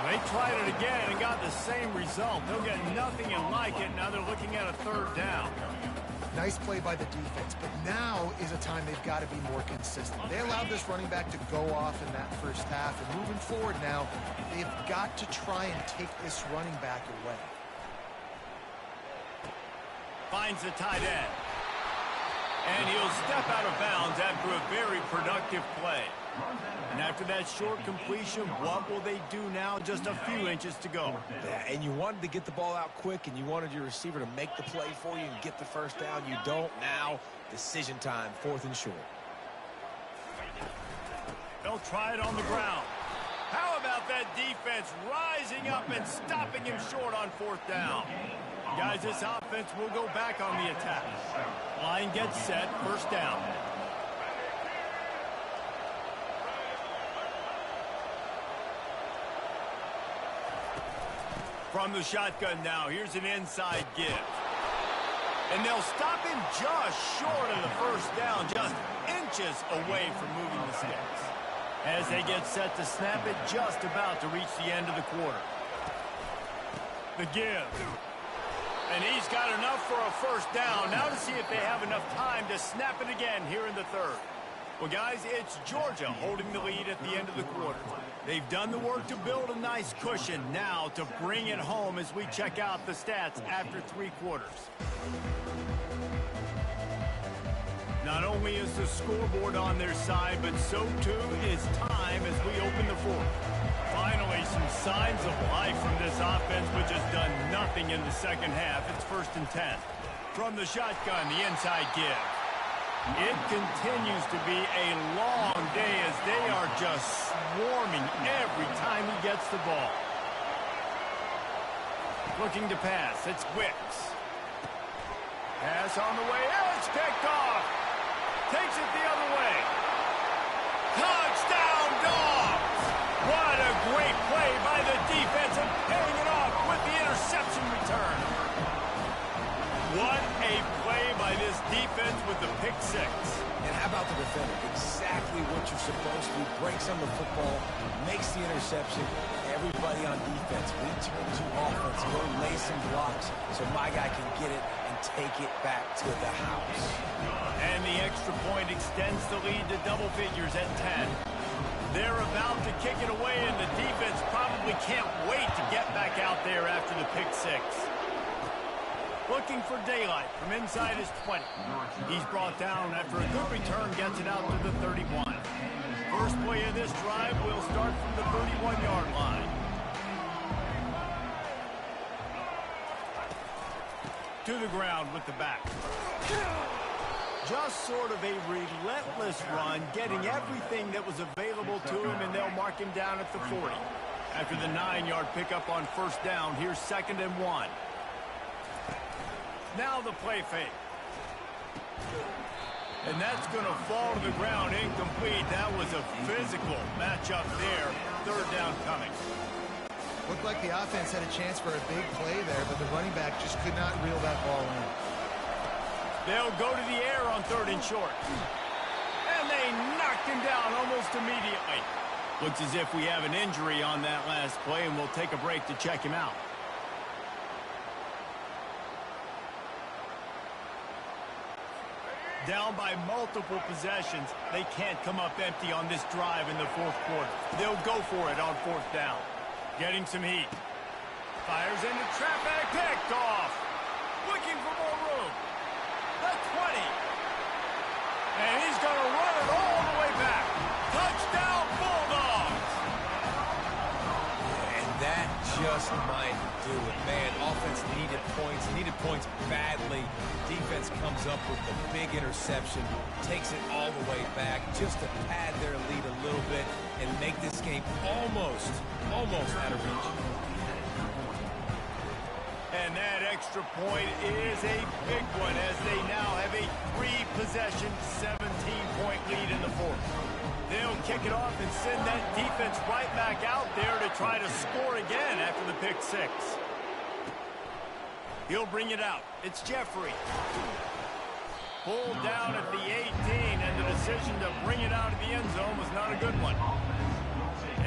They tried it again and got the same result. They'll get nothing and like it. Now they're looking at a 3rd down. Nice play by the defense, but now is a time they've got to be more consistent. They allowed this running back to go off in that first half, and moving forward now, they've got to try and take this running back away. Finds the tight end. And he'll step out of bounds after a very productive play. And after that short completion, what will they do now? Just a few inches to go. Yeah, and you wanted to get the ball out quick, and you wanted your receiver to make the play for you and get the first down. You don't now. Decision time, 4th and short. They'll try it on the ground. How about that defense rising up and stopping him short on 4th down? Guys, this offense will go back on the attack. Line gets set, first down. From the shotgun now, here's an inside give. And they'll stop him just short of the first down, just inches away from moving the sticks. As they get set to snap it, just about to reach the end of the quarter. The give. And he's got enough for a first down. Now to see if they have enough time to snap it again here in the third. Well, guys, it's Georgia holding the lead at the end of the quarter. They've done the work to build a nice cushion. Now to bring it home as we check out the stats after 3 quarters. Not only is the scoreboard on their side, but so too is time as we open the fourth. Finally, some signs of life from this offense, which has done nothing in the second half. It's 1st and 10. From the shotgun, the inside give. It continues to be a long day as they are just swarming every time he gets the ball. Looking to pass, it's Wicks. Pass on the way, it's picked off. Takes it the other way. Touchdown, Dogs! What a great play by the defense and paying it off with the interception return. What a play by this defense with the pick 6. And how about the defender? Exactly what you're supposed to do. Breaks on the football, makes the interception. Everybody on defense, we turn to offense. Go lay some blocks so my guy can get it and take it back to the house. And the extra point extends the lead to double figures at 10. They're about to kick it away, and the defense probably can't wait to get back out there after the pick 6. Looking for daylight from inside his 20. He's brought down after a good return, gets it out to the 31. First play of this drive will start from the 31-yard line. To the ground with the back. Just sort of a relentless run, getting everything that was available to him, and they'll mark him down at the 40. After the 9-yard pickup on first down, here's 2nd and 1. Now the play fake. And that's going to fall to the ground incomplete. That was a physical matchup there. 3rd down coming. Looked like the offense had a chance for a big play there, but the running back just could not reel that ball in. They'll go to the air on 3rd and short. And they knocked him down almost immediately. Looks as if we have an injury on that last play, and we'll take a break to check him out. Down by multiple possessions, they can't come up empty on this drive in the 4th quarter. They'll go for it on 4th down. Getting some heat. Fires into traffic, picked off. Looking for more room. The 20. And he's going to run it all the way back. Touchdown, Bulldogs. And that just might do it. Man, offense needed points badly. Defense comes up with the big interception, takes it all the way back just to pad their lead a little bit and make this game almost out of reach. And that extra point is a big one as they now have a 3-possession, 17-point lead in the 4th. They'll kick it off and send that defense right back out there to try to score again after the pick 6. He'll bring it out. It's Jeffrey. Pulled down at the 18, and the decision to bring it out of the end zone was not a good one.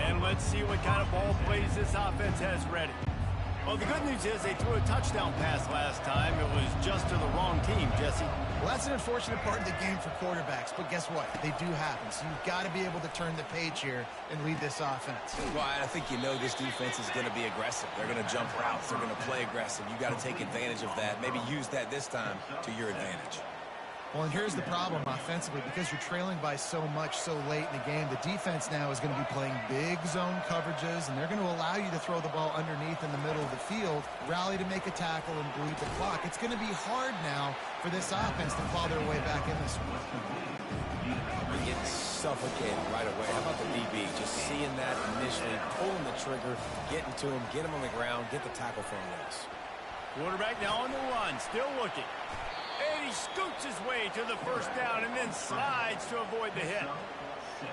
And let's see what kind of ball plays this offense has ready. Well, the good news is they threw a touchdown pass last time. It was just to the wrong team, Jesse. Well, that's an unfortunate part of the game for quarterbacks, but guess what? They do happen, so you've got to be able to turn the page here and lead this offense. Well, I think you know this defense is going to be aggressive. They're going to jump routes. They're going to play aggressive. You got to take advantage of that. Maybe use that this time to your advantage. Well, and here's the problem offensively. Because you're trailing by so much so late in the game, the defense now is going to be playing big zone coverages, and they're going to allow you to throw the ball underneath in the middle of the field, rally to make a tackle, and bleed the clock. It's going to be hard now for this offense to claw their way back in this one. You're getting suffocated right away. How about the DB? Just seeing that initially, pulling the trigger, getting to him, get him on the ground, get the tackle for a loss. Quarterback now on the run, still looking. And he scoots his way to the first down and then slides to avoid the hit.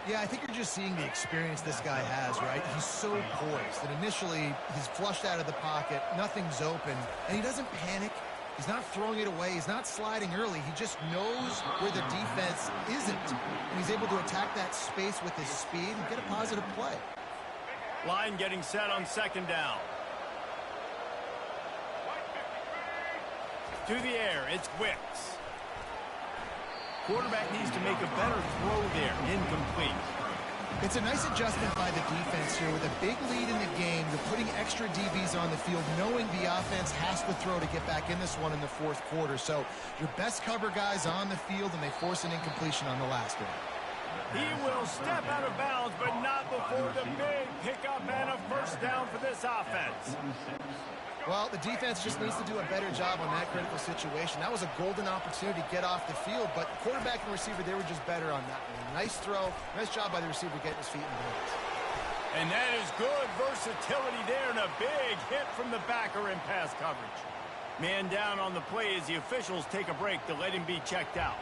Yeah, I think you're just seeing the experience this guy has, right? He's so poised that initially he's flushed out of the pocket, nothing's open, and he doesn't panic. He's not throwing it away. He's not sliding early. He just knows where the defense isn't. And he's able to attack that space with his speed and get a positive play. Line getting set on second down. To the air, it's Wicks. Quarterback needs to make a better throw there. Incomplete. It's a nice adjustment by the defense here. With a big lead in the game, you're putting extra DBs on the field, knowing the offense has to throw to get back in this one in the fourth quarter. So your best cover guys on the field, and they force an incompletion on the last one. He will step out of bounds, but not before the big pickup and a first down for this offense. Well, the defense just needs to do a better job on that critical situation. That was a golden opportunity to get off the field, but quarterback and receiver, they were just better on that one. Nice throw. Nice job by the receiver getting his feet in the hands. And that is good versatility there, and a big hit from the backer in pass coverage. Man down on the play as the officials take a break to let him be checked out.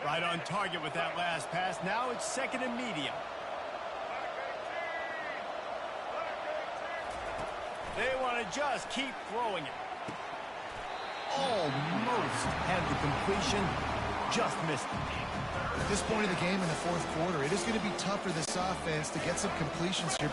Right on target with that last pass. Now it's second and medium. They want to just keep throwing it. Almost had the completion. Just missed it. At this point of the game in the fourth quarter, it is going to be tough for this offense to get some completions here.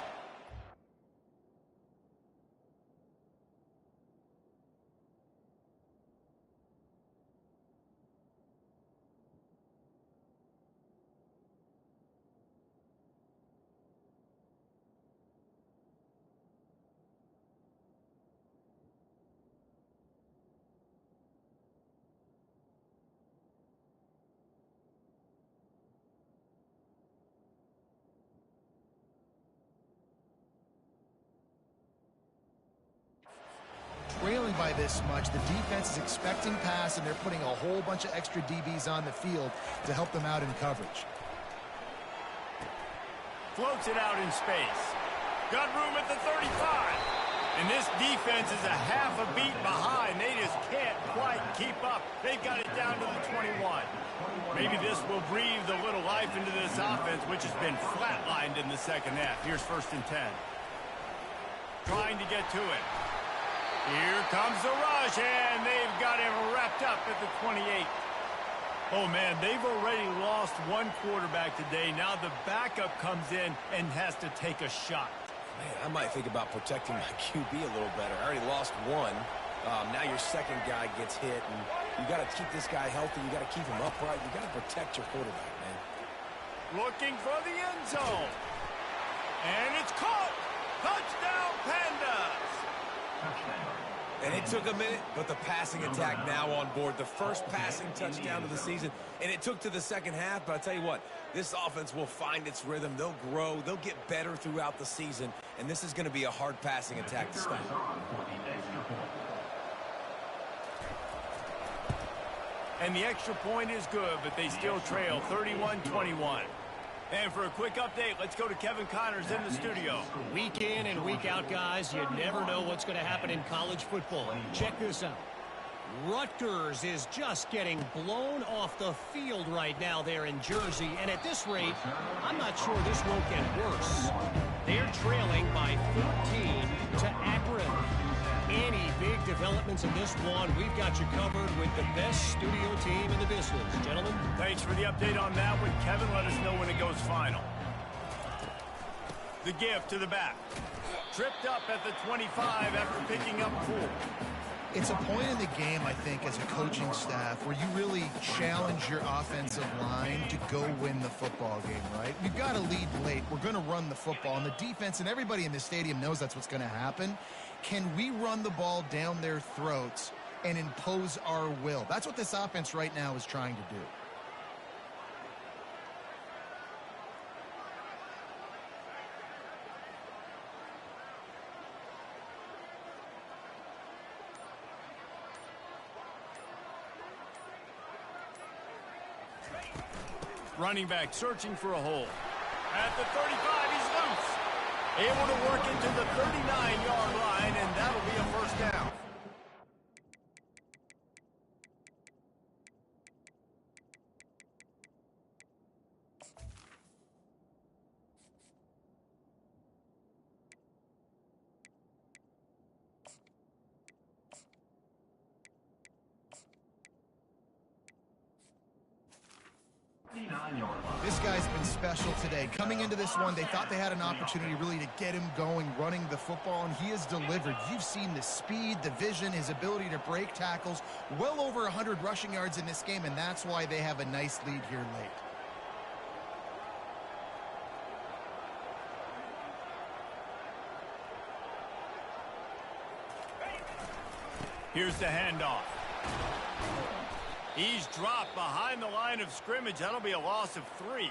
Trailing by this much, the defense is expecting pass, and they're putting a whole bunch of extra DBs on the field to help them out in coverage. Floats it out in space. Got room at the 35. And this defense is a half a beat behind. They just can't quite keep up. They've got it down to the 21. Maybe this will breathe a little life into this offense, which has been flatlined in the second half. Here's first and 10. Trying to get to it. Here comes the rush, and they've got him wrapped up at the 28. Oh, man, they've already lost one quarterback today. Now the backup comes in and has to take a shot. Man, I might think about protecting my QB a little better. I already lost one. Now your second guy gets hit, and you got to keep this guy healthy. You got to keep him upright. You got to protect your quarterback, man. Looking for the end zone. And it's caught. Touchdown, Pandas. And it took a minute, but the passing attack now on board. The first passing touchdown of the season. And it took to the second half, but I'll tell you what, this offense will find its rhythm. They'll grow. They'll get better throughout the season. And this is going to be a hard passing attack to stop. And the extra point is good, but they still trail 31-21. And for a quick update, let's go to Kevin Connors in the studio. Week in and week out, guys, you never know what's going to happen in college football. Check this out. Rutgers is just getting blown off the field right now there in Jersey. And at this rate, I'm not sure this won't get worse. They're trailing by 14 to Akron. Any big developments in this one, we've got you covered with the best studio team in the business. Gentlemen. Thanks for the update on that one. Kevin, let us know when it goes final. The gift to the back. Tripped up at the 25 after picking up 4. It's a point in the game, I think, as a coaching staff where you really challenge your offensive line to go win the football game, right? We've got to lead late. We're going to run the football. And the defense and everybody in the stadium knows that's what's going to happen. Can we run the ball down their throats and impose our will? That's what this offense right now is trying to do. Running back searching for a hole. At the 35, he's loose. Able to work into the 39-yard line, and that'll be a first down. This guy's been special today. Coming into this one, they thought they had an opportunity really to get him going, running the football, and he has delivered. You've seen the speed, the vision, his ability to break tackles. Well over 100 rushing yards in this game, and that's why they have a nice lead here late. Here's the handoff. He's dropped behind the line of scrimmage. That'll be a loss of 3.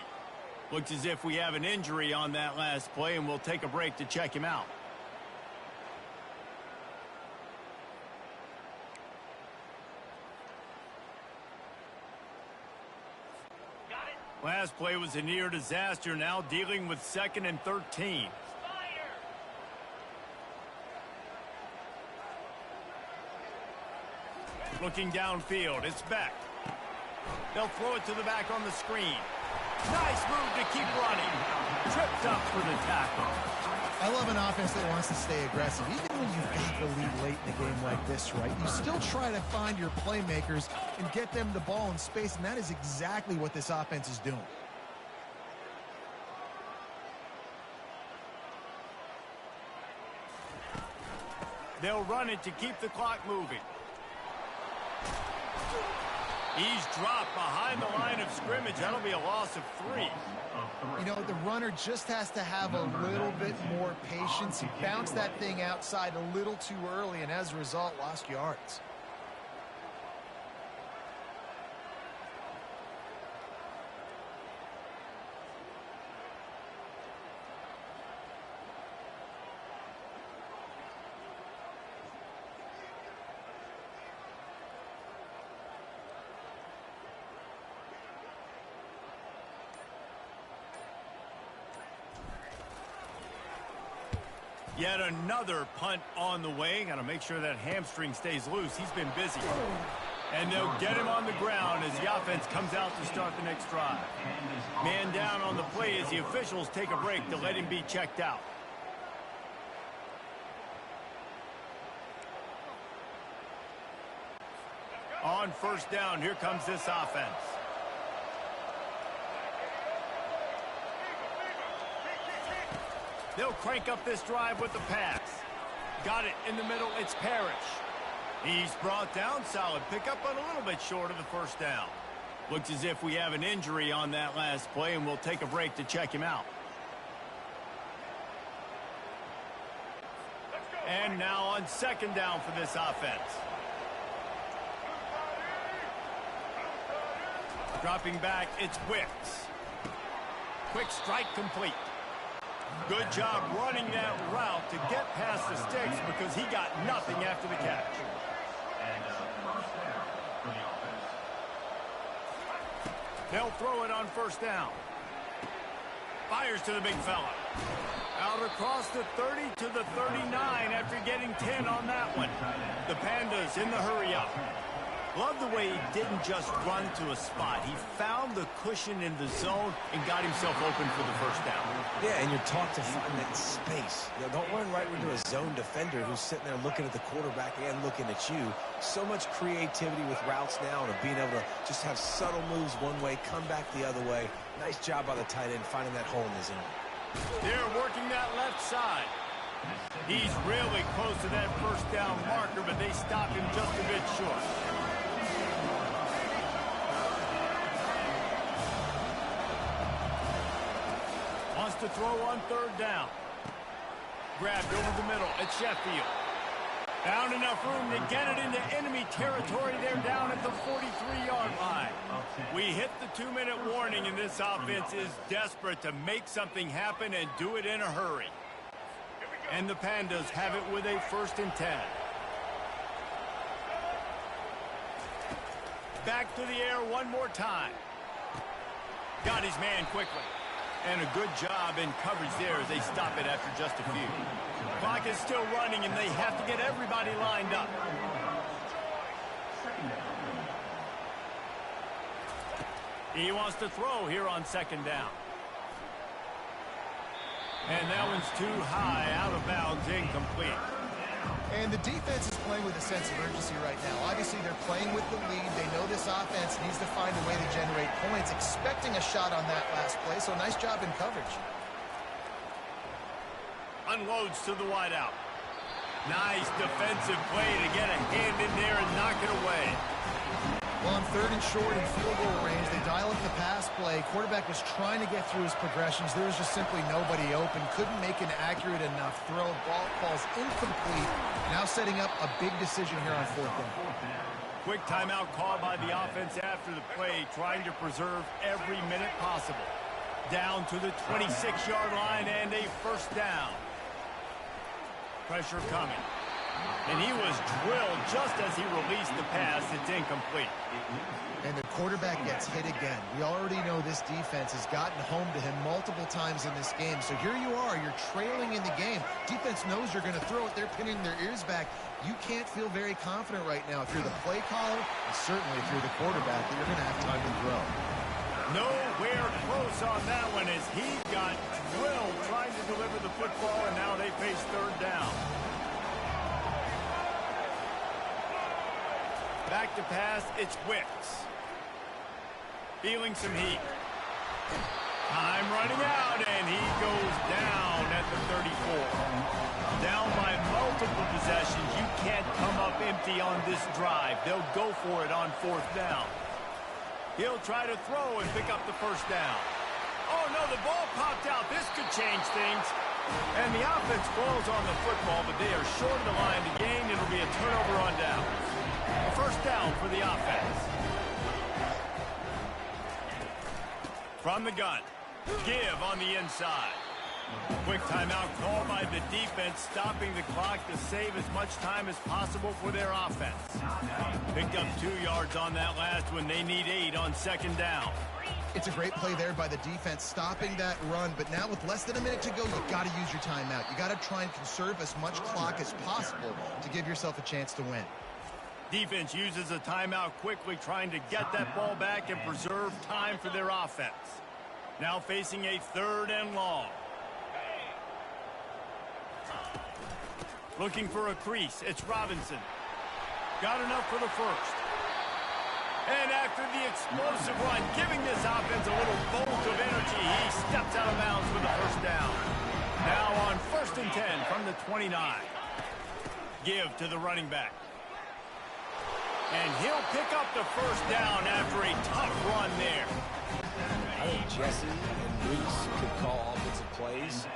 Looks as if we have an injury on that last play, and we'll take a break to check him out. Last play was a near disaster, now dealing with 2nd and 13. Looking downfield, it's Beck. They'll throw it to the back on the screen. Nice move to keep running. Tripped up for the tackle. I love an offense that wants to stay aggressive. Even when you've got the lead late in a game like this, right, you still try to find your playmakers and get them the ball in space, and that is exactly what this offense is doing. They'll run it to keep the clock moving. He's dropped behind the line of scrimmage. That'll be a loss of 3. You know, the runner just has to have a little bit more patience. He bounced that thing outside a little too early, and as a result, lost yards. Yet another punt on the way. Got to make sure that hamstring stays loose. He's been busy. And they'll get him on the ground as the offense comes out to start the next drive. Man down on the play as the officials take a break to let him be checked out. On first down, here comes this offense. They'll crank up this drive with the pass. Got it in the middle. It's Parrish. He's brought down. Solid pickup, but a little bit short of the first down. Looks as if we have an injury on that last play, and we'll take a break to check him out. And now on 2nd down for this offense. Dropping back, it's Wicks. Quick strike complete. Good job running that route to get past the sticks because he got nothing after the catch. And first down for the offense. They'll throw it on first down. Fires to the big fella. Out across the 30 to the 39 after getting 10 on that one. The Pandas in the hurry up. Love the way he didn't just run to a spot. He found the cushion in the zone and got himself open for the first down. Yeah, and you're taught to find that space. You know, don't run right into a zone defender who's sitting there looking at the quarterback and looking at you. So much creativity with routes now and being able to just have subtle moves one way, come back the other way. Nice job by the tight end finding that hole in the zone. They're working that left side. He's really close to that first down marker, but they stop him just a bit short. Wants to throw on 3rd down. Grabbed over the middle at Sheffield. Found enough room to get it into enemy territory. They're down at the 43-yard line. We hit the 2-minute warning, and this offense is desperate to make something happen and do it in a hurry. And the Pandas have it with a 1st and 10. Back to the air one more time. Got his man quickly. And a good job in coverage there as they stop it after just a few. Clock is still running, and they have to get everybody lined up. He wants to throw here on second down. And that one's too high, out of bounds, incomplete. And the defense is playing with a sense of urgency right now. Obviously, they're playing with the lead. They know this offense needs to find a way to generate points, expecting a shot on that last play. So nice job in coverage. Unloads to the wideout. Nice defensive play to get a hand in there and knock it away. Well, on third and short in field goal range, they dial up the pass play. Quarterback was trying to get through his progressions. There was just simply nobody open. Couldn't make an accurate enough throw. Ball falls incomplete. Now setting up a big decision here on fourth down. Quick timeout called by the offense after the play, trying to preserve every minute possible. Down to the 26-yard line and a first down. Pressure coming. And he was drilled just as he released the pass. It's incomplete. And the quarterback gets hit again. We already know this defense has gotten home to him multiple times in this game. So here you are. You're trailing in the game. Defense knows you're going to throw it. They're pinning their ears back. You can't feel very confident right now if you're the play caller, and certainly if you're the quarterback, that you're going to have time to throw. Nowhere close on that one as he got drilled trying to deliver the football, and now they face third down. Back to pass, it's Wicks. Feeling some heat. Time running out, and he goes down at the 34. Down by multiple possessions. You can't come up empty on this drive. They'll go for it on fourth down. He'll try to throw and pick up the first down. Oh, no, the ball popped out. This could change things. And the offense falls on the football, but they are short of the line to gain. It'll be a turnover on down. A first down for the offense. From the gun. Give on the inside. Quick timeout called by the defense, stopping the clock to save as much time as possible for their offense. Picked up 2 yards on that last one. They need 8 on second down. It's a great play there by the defense, stopping that run. But now with less than a minute to go, you've got to use your timeout. You got to try and conserve as much clock as possible to give yourself a chance to win. Defense uses a timeout quickly, trying to get that ball back and preserve time for their offense. Now facing a third and long. Looking for a crease. It's Robinson. Got enough for the first. And after the explosive run, giving this offense a little bolt of energy, he steps out of bounds for the first down. Now on 1st and 10 from the 29. Give to the running back. And he'll pick up the first down after a tough run there. I think Jesse and Reese could call offensive plays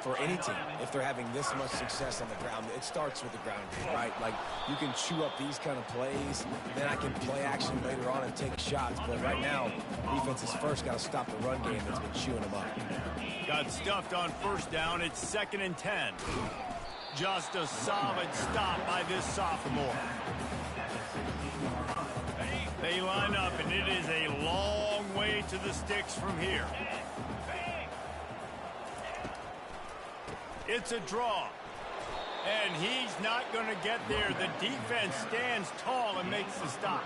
for any team if they're having this much success on the ground. It starts with the ground game, right? Like, you can chew up these kind of plays, then I can play action later on and take shots. But right now, defense has first got to stop the run game that's been chewing them up. Got stuffed on first down. It's 2nd and 10. Just a solid stop by this sophomore. They line up, and it is a long way to the sticks from here. It's a draw. And he's not going to get there. The defense stands tall and makes the stop.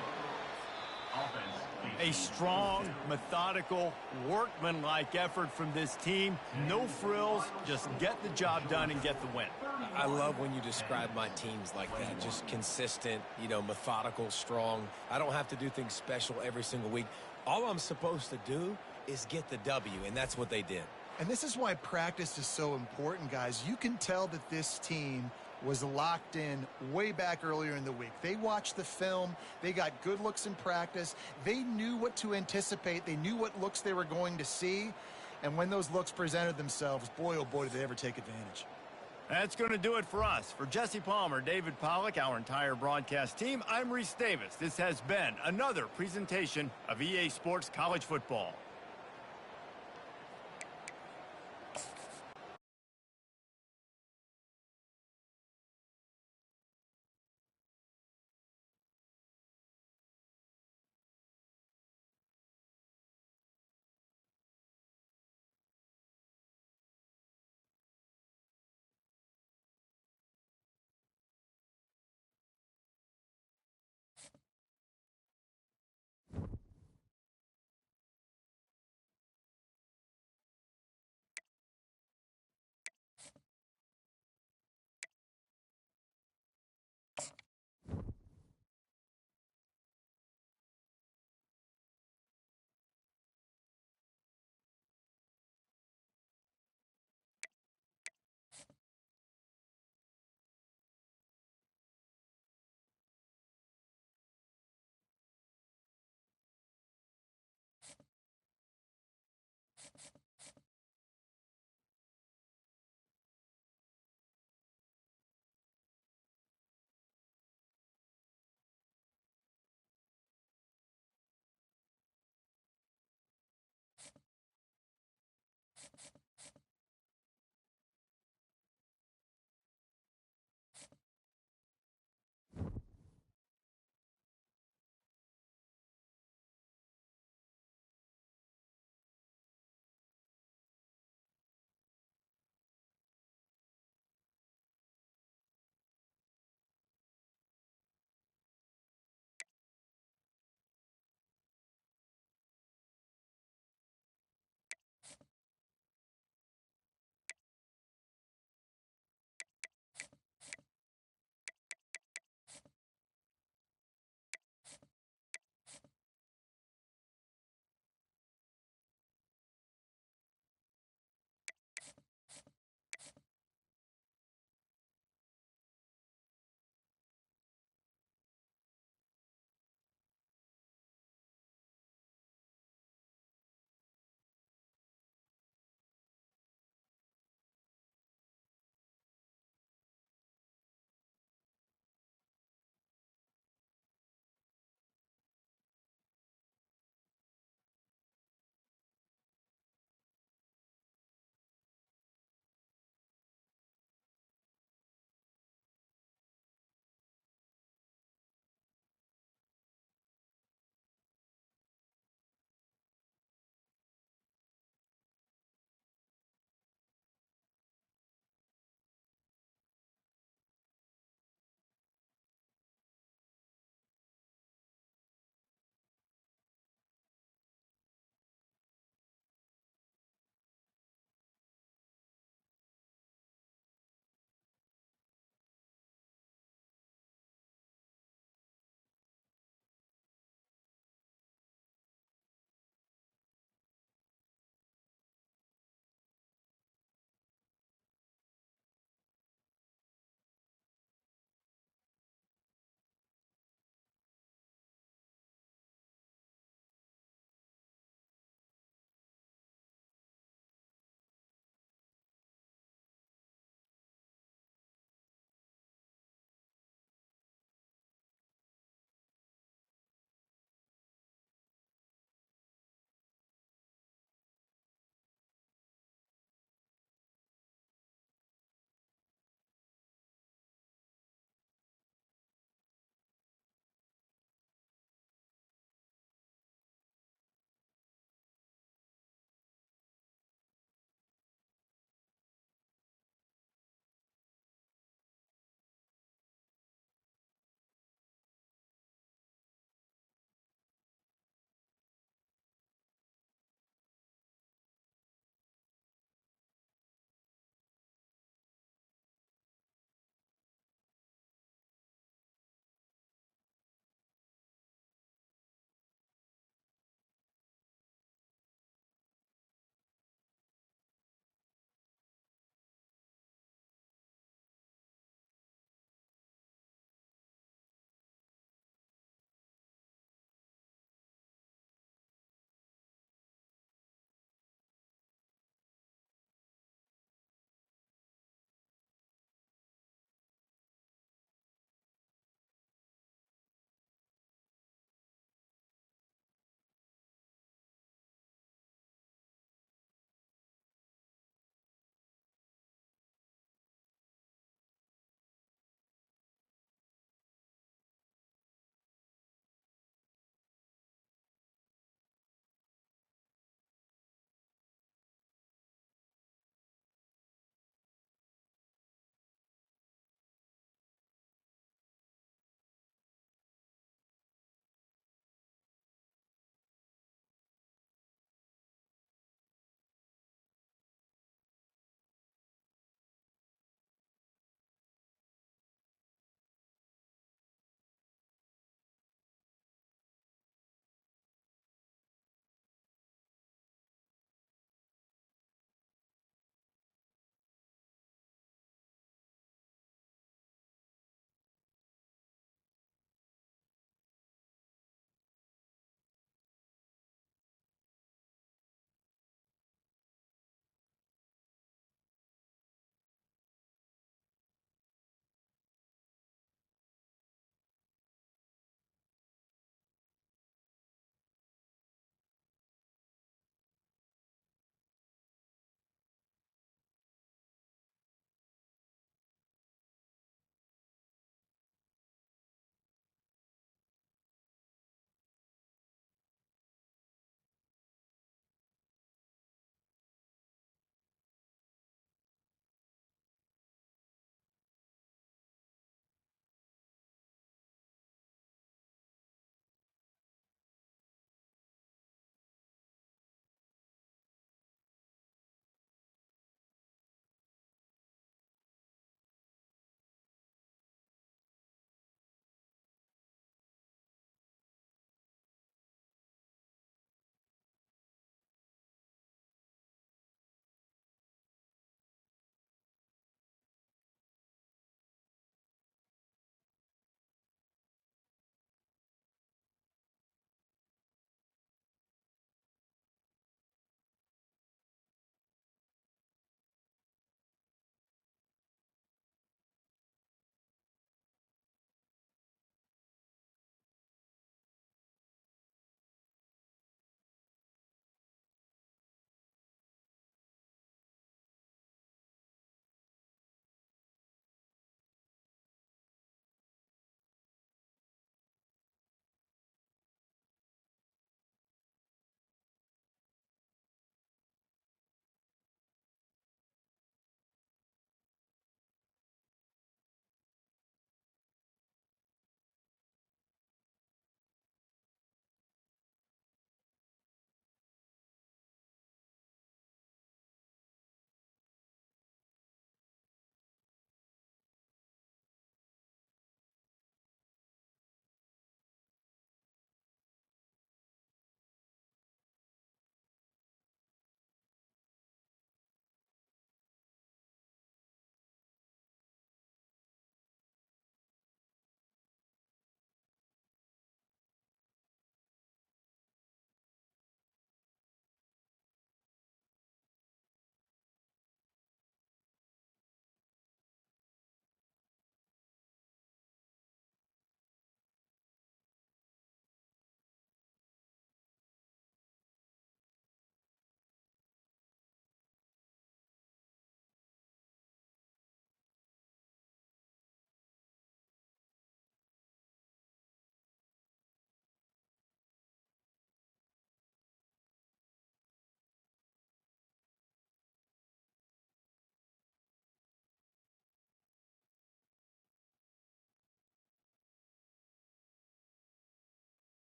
A strong, methodical, workmanlike effort from this team. No frills, just get the job done and get the win. I love when you describe my teams like that. Just consistent, you know, methodical, strong. I don't have to do things special every single week. All I'm supposed to do is get the W, and that's what they did. And this is why practice is so important, guys. You can tell that this team was locked in way back earlier in the week. They watched the film. They got good looks in practice. They knew what to anticipate. They knew what looks they were going to see. And when those looks presented themselves, boy, oh boy, did they ever take advantage. That's going to do it for us. For Jesse Palmer, David Pollack, our entire broadcast team, I'm Reese Davis. This has been another presentation of EA Sports College Football.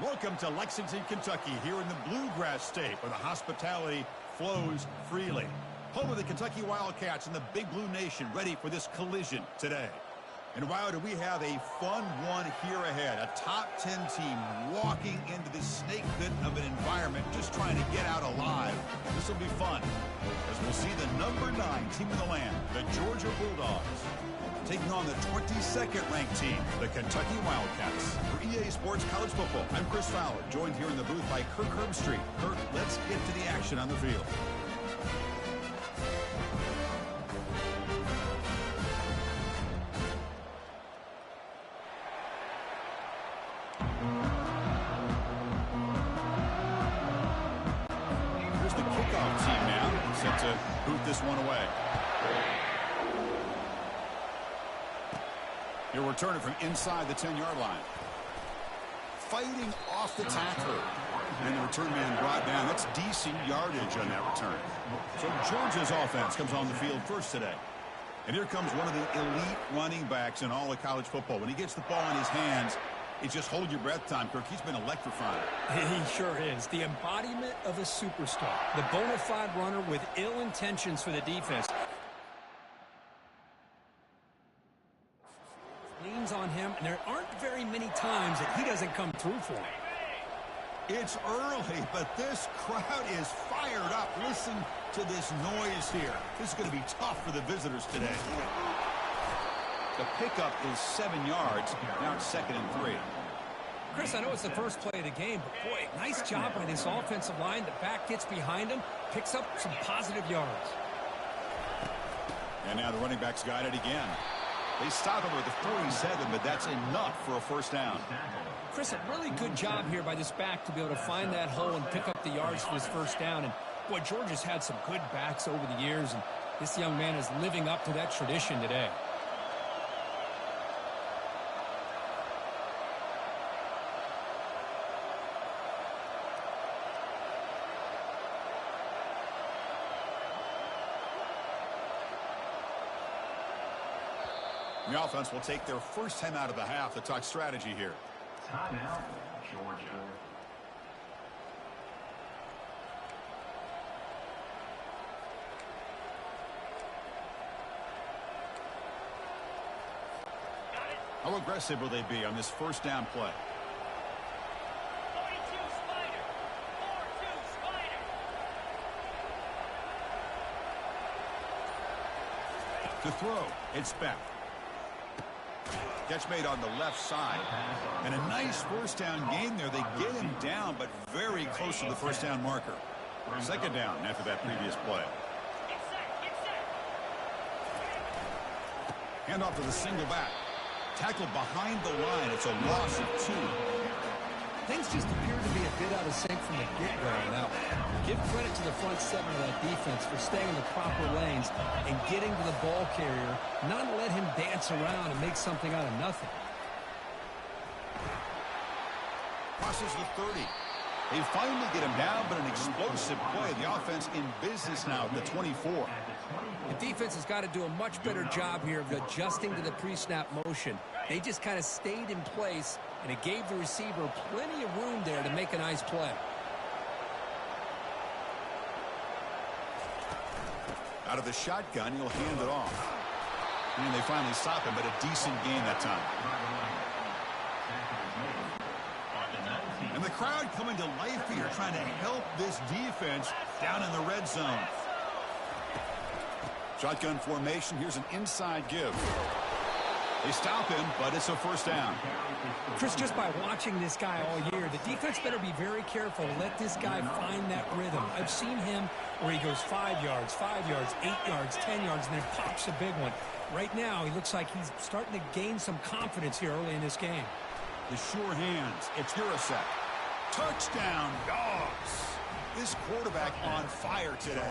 Welcome to Lexington, Kentucky, here in the Bluegrass State, where the hospitality flows freely. Home of the Kentucky Wildcats and the Big Blue Nation, ready for this collision today. And wow, do we have a fun one here ahead. A top 10 team walking into this snake pit of an environment, just trying to get out alive. This will be fun, as we'll see the number 9 team in the land, the Georgia Bulldogs, taking on the 22nd ranked team, the Kentucky Wildcats. For EA Sports College Football, I'm Chris Fowler, joined here in the booth by Kirk Herbstreit. Kirk, let's get to the action on the field. Here's the kickoff team now, set to boot this one away. He'll return it from inside the 10-yard line. Fighting off the tackler. And the return man brought down. That's decent yardage on that return. So Georgia's offense comes on the field first today. And here comes one of the elite running backs in all of college football. When he gets the ball in his hands, it's just hold your breath time, Kirk. He's been electrifying. He sure is. The embodiment of a superstar. The bona fide runner with ill intentions for the defense. Leans on him, and there aren't very many times that he doesn't come through for him. It's early, but this crowd is fired up. Listen to this noise here. This is going to be tough for the visitors today. The pickup is 7 yards. Now it's 2nd and 3. Chris, I know it's the first play of the game, but boy, nice job by this offensive line. The back gets behind him, picks up some positive yards. And now the running back's got it again. They stop him with the 47, but that's enough for a first down. Chris, a really good job here by this back to be able to find that hole and pick up the yards for his first down. And boy, Georgia's had some good backs over the years, and this young man is living up to that tradition today. The offense will take their first time out of the half to talk strategy here. Timeout, Georgia. How aggressive will they be on this first down play? 42 Spider. 4-2 Spider. To throw, it's Beck. Catch made on the left side. And a nice first down gain there. They get him down, but very close to the first down marker. 2nd down after that previous play. Hand off to the single back. Tackled behind the line. It's a loss of 2. Things just appear to be a bit out of sync from the get-go now. Give credit to the front 7 of that defense for staying in the proper lanes and getting to the ball carrier, not let him dance around and make something out of nothing. Crosses the 30. They finally get him down, but an explosive play. The offense in business now at the 24. The defense has got to do a much better job here of adjusting to the pre-snap motion. They just kind of stayed in place, and it gave the receiver plenty of room there to make a nice play. Out of the shotgun, he'll hand it off. And they finally stop him, but a decent gain that time. And the crowd coming to life here, trying to help this defense down in the red zone. Shotgun formation. Here's an inside give. They stop him, but it's a first down. Chris, just by watching this guy all year, the defense better be very careful to let this guy find that rhythm. I've seen him where he goes 5 yards, 8 yards, 10 yards, and then pops a big one. Right now, he looks like he's starting to gain some confidence here early in this game. The sure hands. It's Urasek. Touchdown, Dogs. This quarterback on fire today.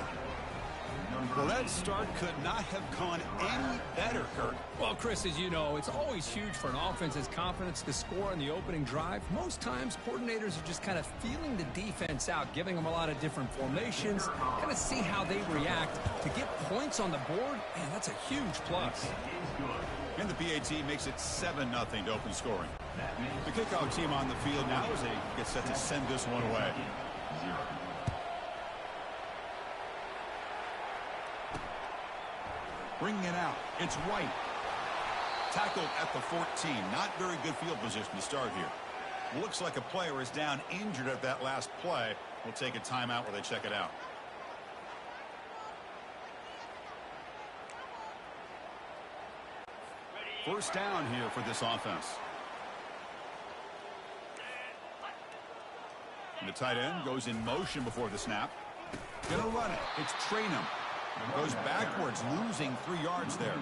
Well, that start could not have gone any better, Kirk. Well, Chris, as you know, it's always huge for an offense's confidence to score on the opening drive. Most times, coordinators are just kind of feeling the defense out, giving them a lot of different formations, kind of see how they react. To get points on the board, man, that's a huge plus. And the PAT makes it 7-0 to open scoring. The kickoff team on the field now as they get set to send this one away. Bringing it out. It's White. Tackled at the 14. Not very good field position to start here. Looks like a player is down injured at that last play. We'll take a timeout where they check it out. First down here for this offense. And the tight end goes in motion before the snap. Gonna run it. It's Trainum. Goes backwards, losing 3 yards there.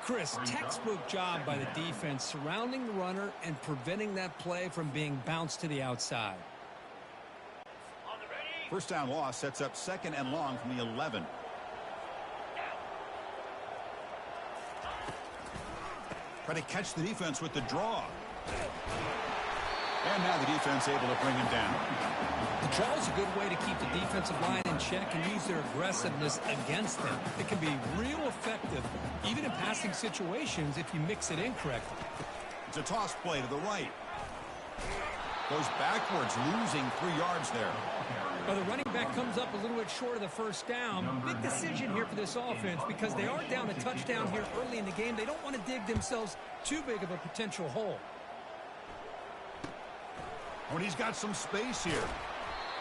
Chris, textbook job by the defense surrounding the runner and preventing that play from being bounced to the outside. First down loss sets up 2nd and long from the 11. Try to catch the defense with the draw. And now the defense able to bring him down. The draw is a good way to keep the defensive line in check and use their aggressiveness against them. It can be real effective, even in passing situations, if you mix it in correctly. It's a toss play to the right. Goes backwards, losing 3 yards there. Well, the running back comes up a little bit short of the first down. Big decision here for this offense because they are down a touchdown here early in the game. They don't want to dig themselves too big of a potential hole. When he's got some space here.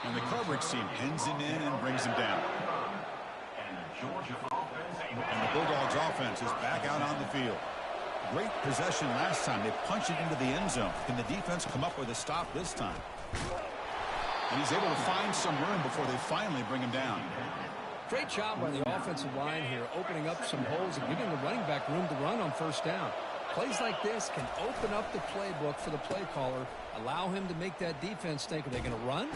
And the coverage team pins him in and brings him down. And the Bulldogs offense is back out on the field. Great possession last time. They punched it into the end zone. Can the defense come up with a stop this time? And he's able to find some room before they finally bring him down. Great job by the offensive line here, opening up some holes and giving the running back room to run on first down. Plays like this can open up the playbook for the play caller, allow him to make that defense think, are they going to run?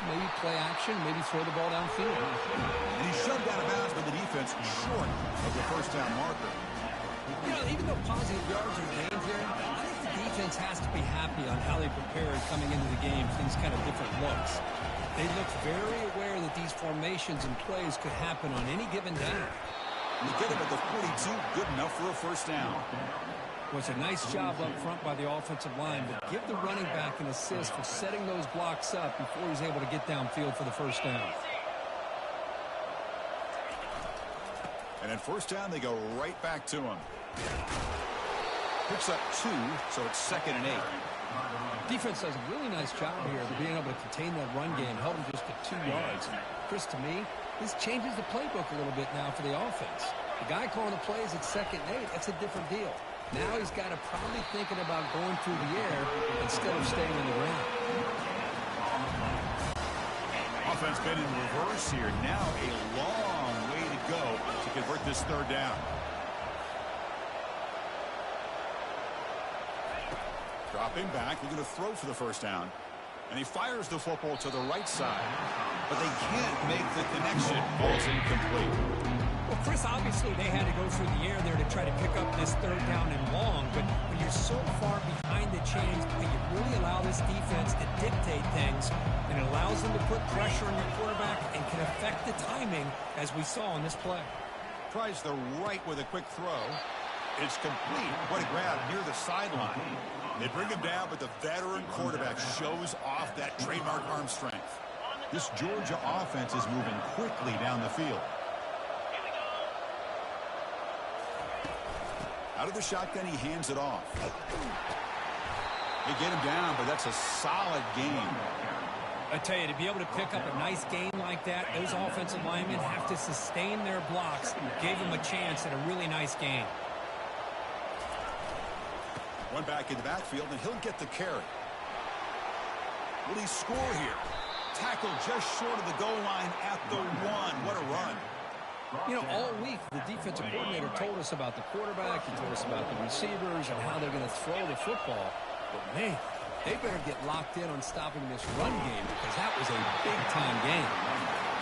Maybe play action, maybe throw the ball downfield. And he's shoved out of bounds by the defense short of the first down marker. You know, even though positive yards are gained here, I think the defense has to be happy on how they prepared coming into the game for these kind of different looks. They looked very aware that these formations and plays could happen on any given down. You get him at the 42, good enough for a first down. Well, it's a nice job up front by the offensive line, but give the running back an assist for setting those blocks up before he's able to get downfield for the first down. And at first down, they go right back to him. Picks up 2, so it's 2nd and 8. Defense does a really nice job here of being able to contain that run game, held him just at 2 yards. Chris, to me, this changes the playbook a little bit now for the offense. The guy calling the plays at 2nd and 8, that's a different deal. Now he's got to probably thinking about going through the air instead of staying on the ground. Offense been in reverse here. Now a long way to go to convert this third down. Dropping back, they're going to throw for the first down. And he fires the football to the right side. But they can't make the connection. Ball's incomplete. Well, Chris, obviously they had to go through the air there to try to pick up this third down and long, but when you're so far behind the chains, you really allow this defense to dictate things, and it allows them to put pressure on your quarterback and can affect the timing, as we saw on this play. Tries the right with a quick throw. It's complete. What a grab near the sideline. They bring him down, but the veteran quarterback shows off that trademark arm strength. This Georgia offense is moving quickly down the field. Out of the shotgun, he hands it off. They get him down, but that's a solid game. I tell you, to be able to pick up a nice game like that, those offensive linemen have to sustain their blocks. Gave him a chance at a really nice game. One back in the backfield, and he'll get the carry. Will he score here? Tackled just short of the goal line at the 1. What a run. You know, all week, the defensive coordinator told us about the quarterback. He told us about the receivers and how they're going to throw the football. But, man, they better get locked in on stopping this run game because that was a big-time game.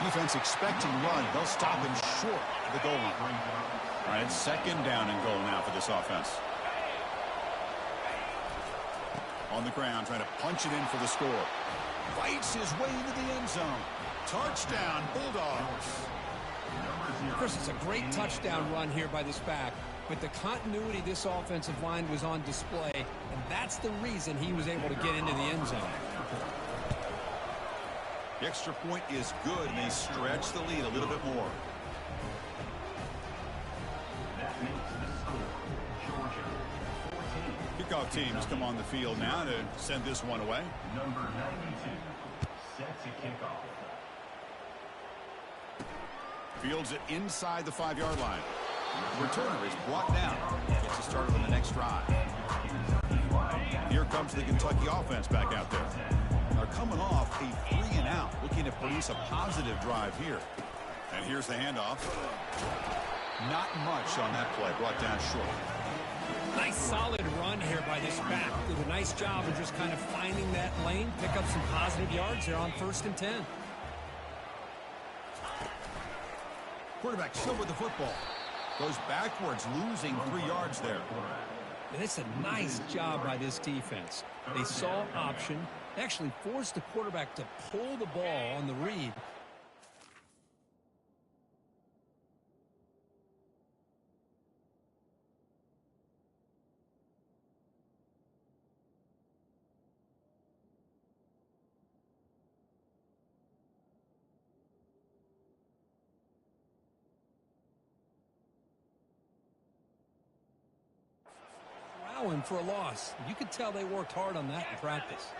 Defense expecting run. They'll stop him short of the goal line. All right, it's 2nd down and goal now for this offense. On the ground, trying to punch it in for the score. Fights his way into the end zone. Touchdown, Bulldogs. Chris, it's a great touchdown run here by this back. but the continuity of this offensive line was on display, and that's the reason he was able to get into the end zone. The extra point is good, and they stretch the lead a little bit more. That makes the score Georgia 14. Kickoff teams come on the field now to send this one away. Number 92 set to kick off. Fields it inside the 5-yard line. Returner is brought down. Gets us started on the next drive. Here comes the Kentucky offense back out there. They're coming off a 3-and-out, looking to produce a positive drive here. And here's the handoff. Not much on that play, brought down short. Nice solid run here by this back. Did a nice job of just kind of finding that lane, pick up some positive yards there on 1st and 10. Quarterback still with the football. Goes backwards, losing 3 yards there. And it's a nice job by this defense. They saw option, actually forced the quarterback to pull the ball on the read. For a loss. You could tell they worked hard on that in practice.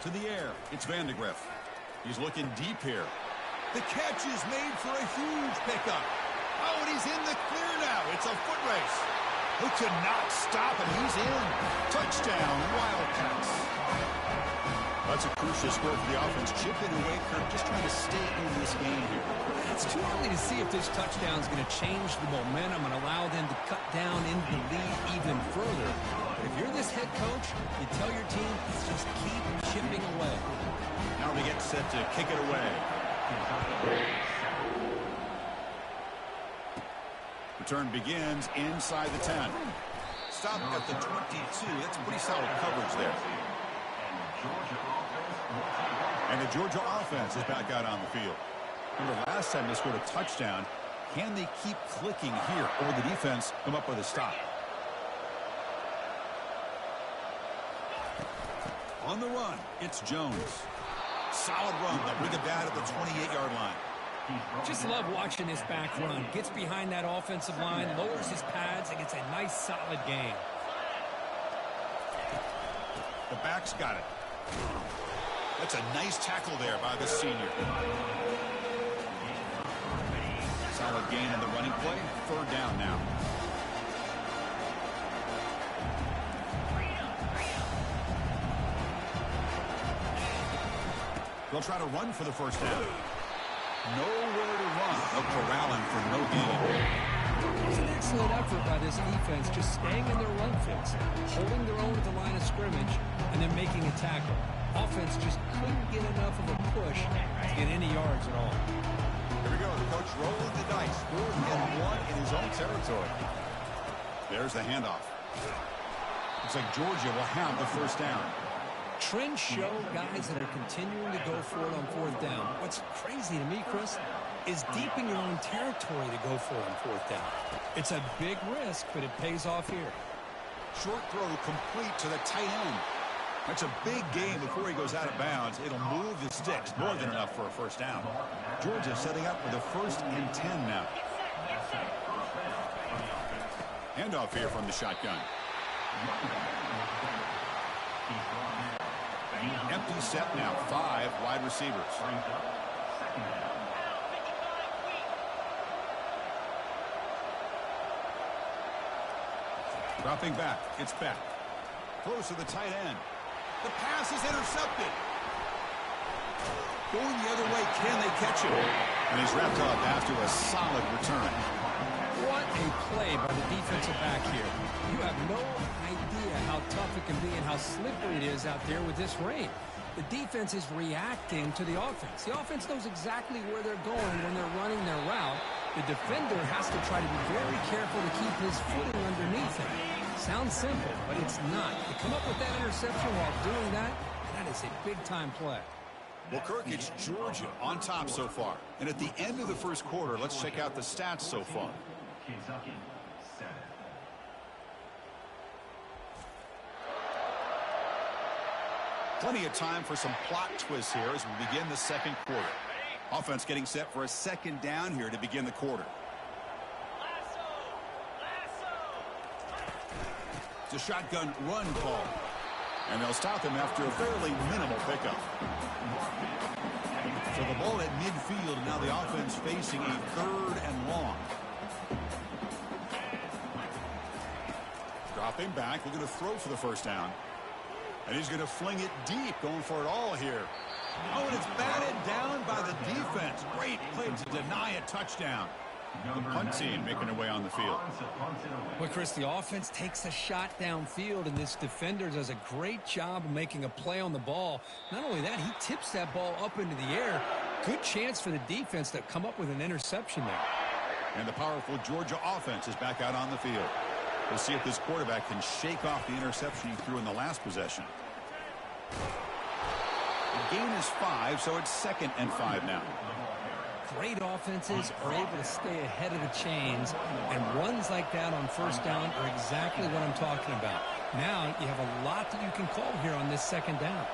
To the air, it's Vandegrift. He's looking deep here. The catch is made for a huge pickup. Oh, and he's in the clear now. It's a foot race. Who could not stop him? He's in. Touchdown, Wildcats. That's a crucial score for the offense. Chipping away, Kirk, just trying to stay in this game here. It's too early to see if this touchdown is going to change the momentum and allow them to cut down into the lead even further. But if you're this head coach, you tell your team, just keep chipping away. Now we get set to kick it away. Return begins inside the 10. Stop at the 22. That's pretty solid coverage there. And the Georgia offense is back out on the field. Remember, last time they scored a touchdown. Can they keep clicking here, or will the defense come up with a stop? On the run, it's Jones. Solid run. They'll bring it back at the 28-yard line. Just love watching this back run. Gets behind that offensive line, lowers his pads, and gets a nice, solid gain. The back's got it. That's a nice tackle there by the senior. Solid gain in the running play. 3rd down now. They'll try to run for the 1st down. Nowhere to run. They'll corral him for no gain. It's an excellent effort by this defense, just staying in their run fix, holding their own at the line of scrimmage, and then making a tackle. Offense just couldn't get enough of a push to get any yards at all. Here we go. The coach rolling the dice. 4th and 1 in his own territory. There's the handoff. Looks like Georgia will have the 1st down. Trends show guys that are continuing to go for it on 4th down. What's crazy to me, Chris, is deep in your own territory to go for it on 4th down. It's a big risk, but it pays off here. Short throw complete to the tight end. That's a big gain before he goes out of bounds. It'll move the sticks, more than enough for a 1st down. Georgia setting up for the 1st and 10 now. Handoff here from the shotgun. Empty set now. 5 wide receivers. Dropping back. It's back. Close to the tight end. The pass is intercepted. Going the other way. Can they catch him? And he's wrapped up after a solid return. What a play by the defensive back here. You have no idea how tough it can be and how slippery it is out there with this rain. The defense is reacting to the offense. The offense knows exactly where they're going when they're running their route. The defender has to try to be very careful to keep his footing underneath him. Sounds simple, but it's not. To come up with that interception while doing that, that is a big-time play. Well, Kirk, it's Georgia on top so far. And at the end of the 1st quarter, let's check out the stats so far. Plenty of time for some plot twists here as we begin the second quarter. Offense getting set for a second down here to begin the quarter. It's a shotgun run call. And they'll stop him after a fairly minimal pickup. So the ball at midfield, and now the offense facing a 3rd and long. Dropping back, looking to throw for the first down. And he's going to fling it deep, going for it all here. Oh, and it's batted down by the defense. Great play to deny a touchdown. The punt team making their way on the field. Well, Chris, the offense takes a shot downfield, and this defender does a great job of making a play on the ball. Not only that, he tips that ball up into the air. Good chance for the defense to come up with an interception there. And the powerful Georgia offense is back out on the field. We'll see if this quarterback can shake off the interception he threw in the last possession. The gain is 5, so it's 2nd and 5 now. Great offenses are able to stay ahead of the chains, and runs like that on first down are exactly what I'm talking about. Now you have a lot that you can call here on this second down.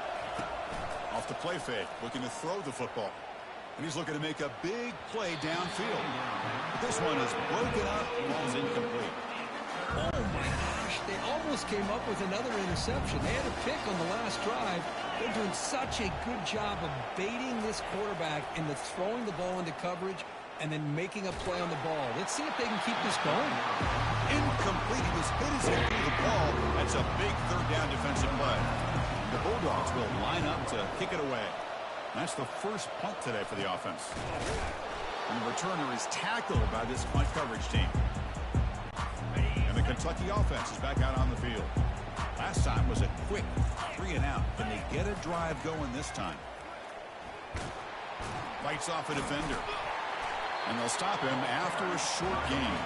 Off the play fake, looking to throw the football. And he's looking to make a big play downfield. But this one is broken up, ball's incomplete. Oh my gosh, they almost came up with another interception. They had a pick on the last drive. They're doing such a good job of baiting this quarterback into throwing the ball into coverage and then making a play on the ball. Let's see if they can keep this going. Incomplete. He was hit as he threw the ball. That's a big 3rd down defensive play. The Bulldogs will line up to kick it away. That's the first punt today for the offense. And the returner is tackled by this punt coverage team. And the Kentucky offense is back out on the field. Last time was a quick 3 and out. Can they get a drive going this time? Fights off a defender. And they'll stop him after a short gain.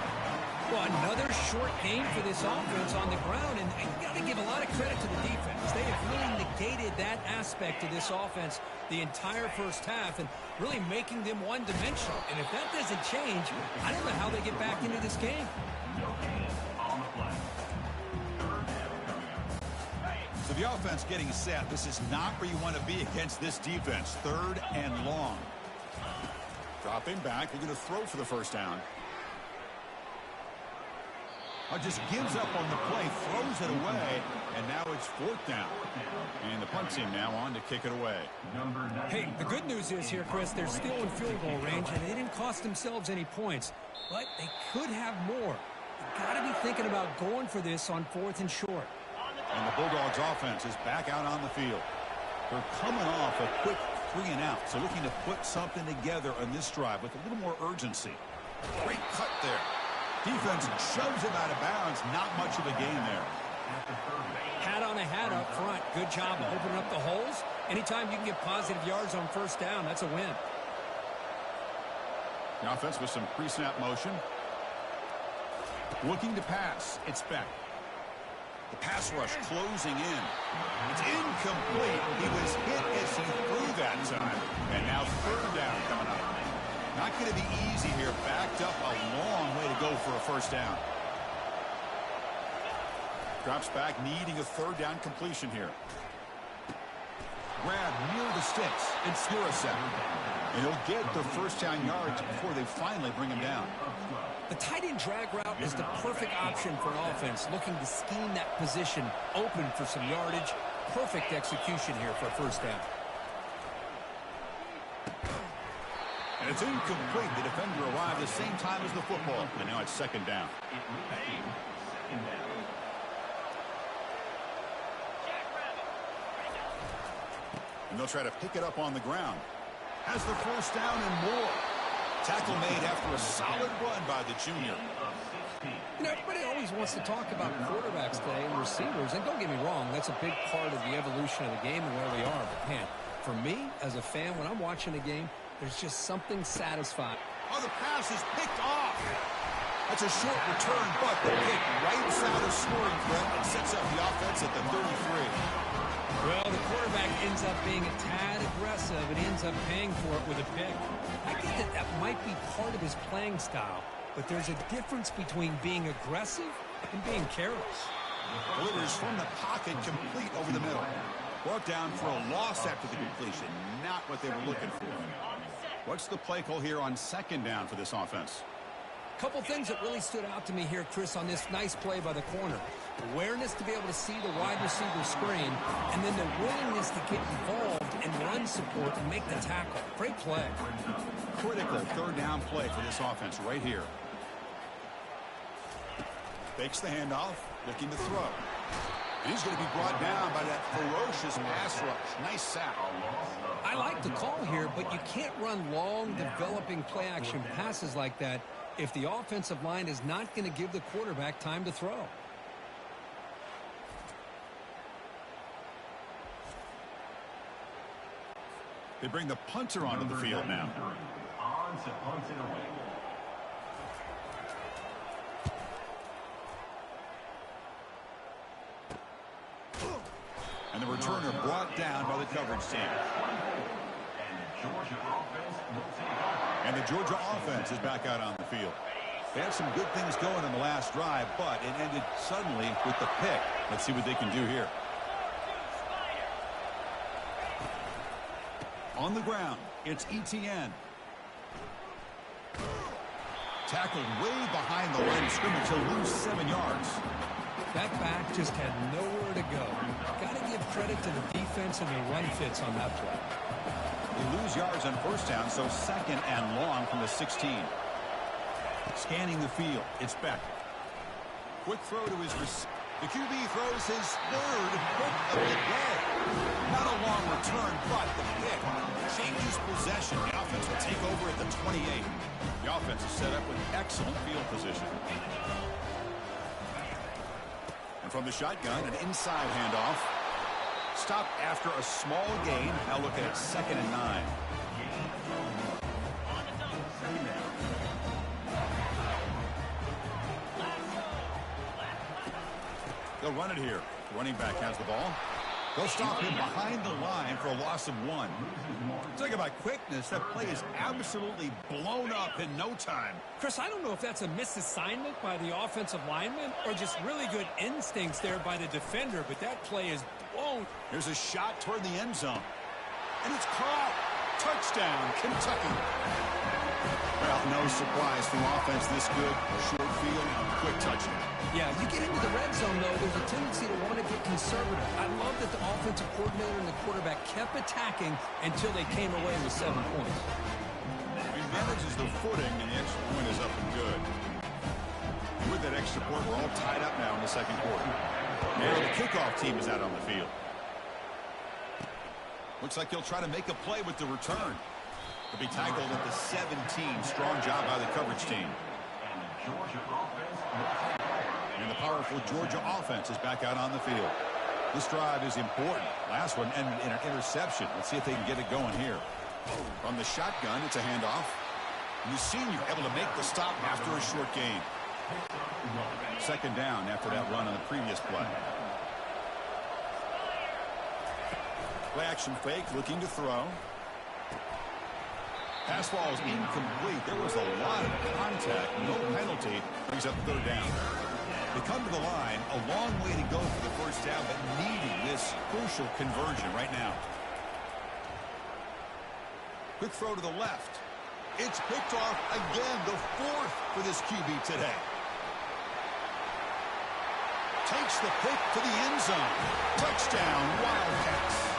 Well, another short gain for this offense on the ground, and you got to give a lot of credit to the defense. They have really negated that aspect of this offense the entire first half and really making them one-dimensional. And if that doesn't change, I don't know how they get back into this game. So the offense getting set. This is not where you want to be against this defense. 3rd and long. Dropping back. They're going to throw for the first down. Just gives up on the play, throws it away, and now it's 4th down. And the punt team now on to kick it away. Hey, the good news is here, Chris, they're still in field goal range, and they didn't cost themselves any points. But they could have more. You've got to be thinking about going for this on 4th and short. And the Bulldogs offense is back out on the field. They're coming off a quick 3 and out, so looking to put something together on this drive with a little more urgency. Great cut there. Defense shoves him out of bounds. Not much of a gain there. Hat on a hat up front. Good job of opening up the holes. Anytime you can get positive yards on first down, that's a win. The offense with some pre-snap motion. Looking to pass. It's back. The pass rush closing in. It's incomplete. He was hit as he threw that time. And now 3rd down coming up. Not going to be easy here. Backed up a long way to go for a first down. Drops back, needing a 3rd down completion here. Grab near the sticks. It's Skurasek. And he'll get the first down yards before they finally bring him down. The tight end drag route is the perfect option for an offense looking to scheme that position open for some yardage. Perfect execution here for a first down. And it's incomplete. The defender arrived the same time as the football. And now it's 2nd down. And they'll try to pick it up on the ground. Has the first down and more. Tackle made after a solid run by the junior. You know, everybody always wants to talk about quarterbacks today and receivers. And don't get me wrong, that's a big part of the evolution of the game and where we are. But, man, for me, as a fan, when I'm watching a game, there's just something satisfying. Oh, the pass is picked off. That's a short return, but the pick wipes out a scoring threat and sets up the offense at the 33. Well, the quarterback ends up being a tad aggressive and ends up paying for it with a pick. I get that that might be part of his playing style, but there's a difference between being aggressive and being careless. Delivers from the pocket, complete over the middle. Brought down for a loss after the completion. Not what they were looking for. What's the play call here on second down for this offense? Couple things that really stood out to me here, Chris, on this nice play by the corner. Awareness to be able to see the wide receiver screen, and then the willingness to get involved and run support and make the tackle. Great play. Critical third down play for this offense right here. Fakes the handoff, looking to throw. And he's going to be brought down by that ferocious pass rush. Nice sack. I like the call here, but you can't run long, developing play-action passes like that if the offensive line is not going to give the quarterback time to throw. They bring the punter onto the field now. On to punt it away. And the returner brought down by the coverage team. And the Georgia offense is back out on the field. They had some good things going in the last drive, but it ended suddenly with the pick. Let's see what they can do here. On the ground, it's ETN. Tackled way behind the line of scrimmage. He'll lose 7 yards. That back just had nowhere to go. Got to give credit to the defense and the run fits on that play. They lose yards on first down, so second and long from the 16. Scanning the field, it's Beck. Quick throw to his receiver. The QB throws his third pick of the day. Not a long return, but the pick changes possession. The offense will take over at the 28. The offense is set up with excellent field position. And from the shotgun, an inside handoff. Stopped after a small gain. Now looking at 2nd and 9. They'll run it here. Running back has the ball. They'll stop him behind the line for a loss of 1. Talk about quickness. That play is absolutely blown up in no time. Chris, I don't know if that's a misassignment by the offensive lineman or just really good instincts there by the defender, but that play is blown. Here's a shot toward the end zone. And it's caught. Touchdown, Kentucky. Well, no surprise from offense this good. Short field, quick touchdown. Yeah, you get into the red zone, though, there's a tendency to want to get conservative. I love that the offensive coordinator and the quarterback kept attacking until they came away with 7 points. He manages the footing, and the extra point is up and good. And with that extra point, we're all tied up now in the second quarter. Now the kickoff team is out on the field. Looks like he'll try to make a play with the return. He'll be tackled at the 17. Strong job by the coverage team. And the powerful Georgia offense is back out on the field. This drive is important. Last one ended in an interception. Let's see if they can get it going here. From the shotgun, it's a handoff. And the senior able to make the stop after a short gain. 2nd down after that run on the previous play. Play action fake, looking to throw. Pass ball is incomplete. There was a lot of contact. No penalty. Brings up 3rd down. They come to the line. A long way to go for the first down, but needing this crucial conversion right now. Quick throw to the left. It's picked off again. The 4th for this QB today. Takes the pick to the end zone. Touchdown, Wildcats.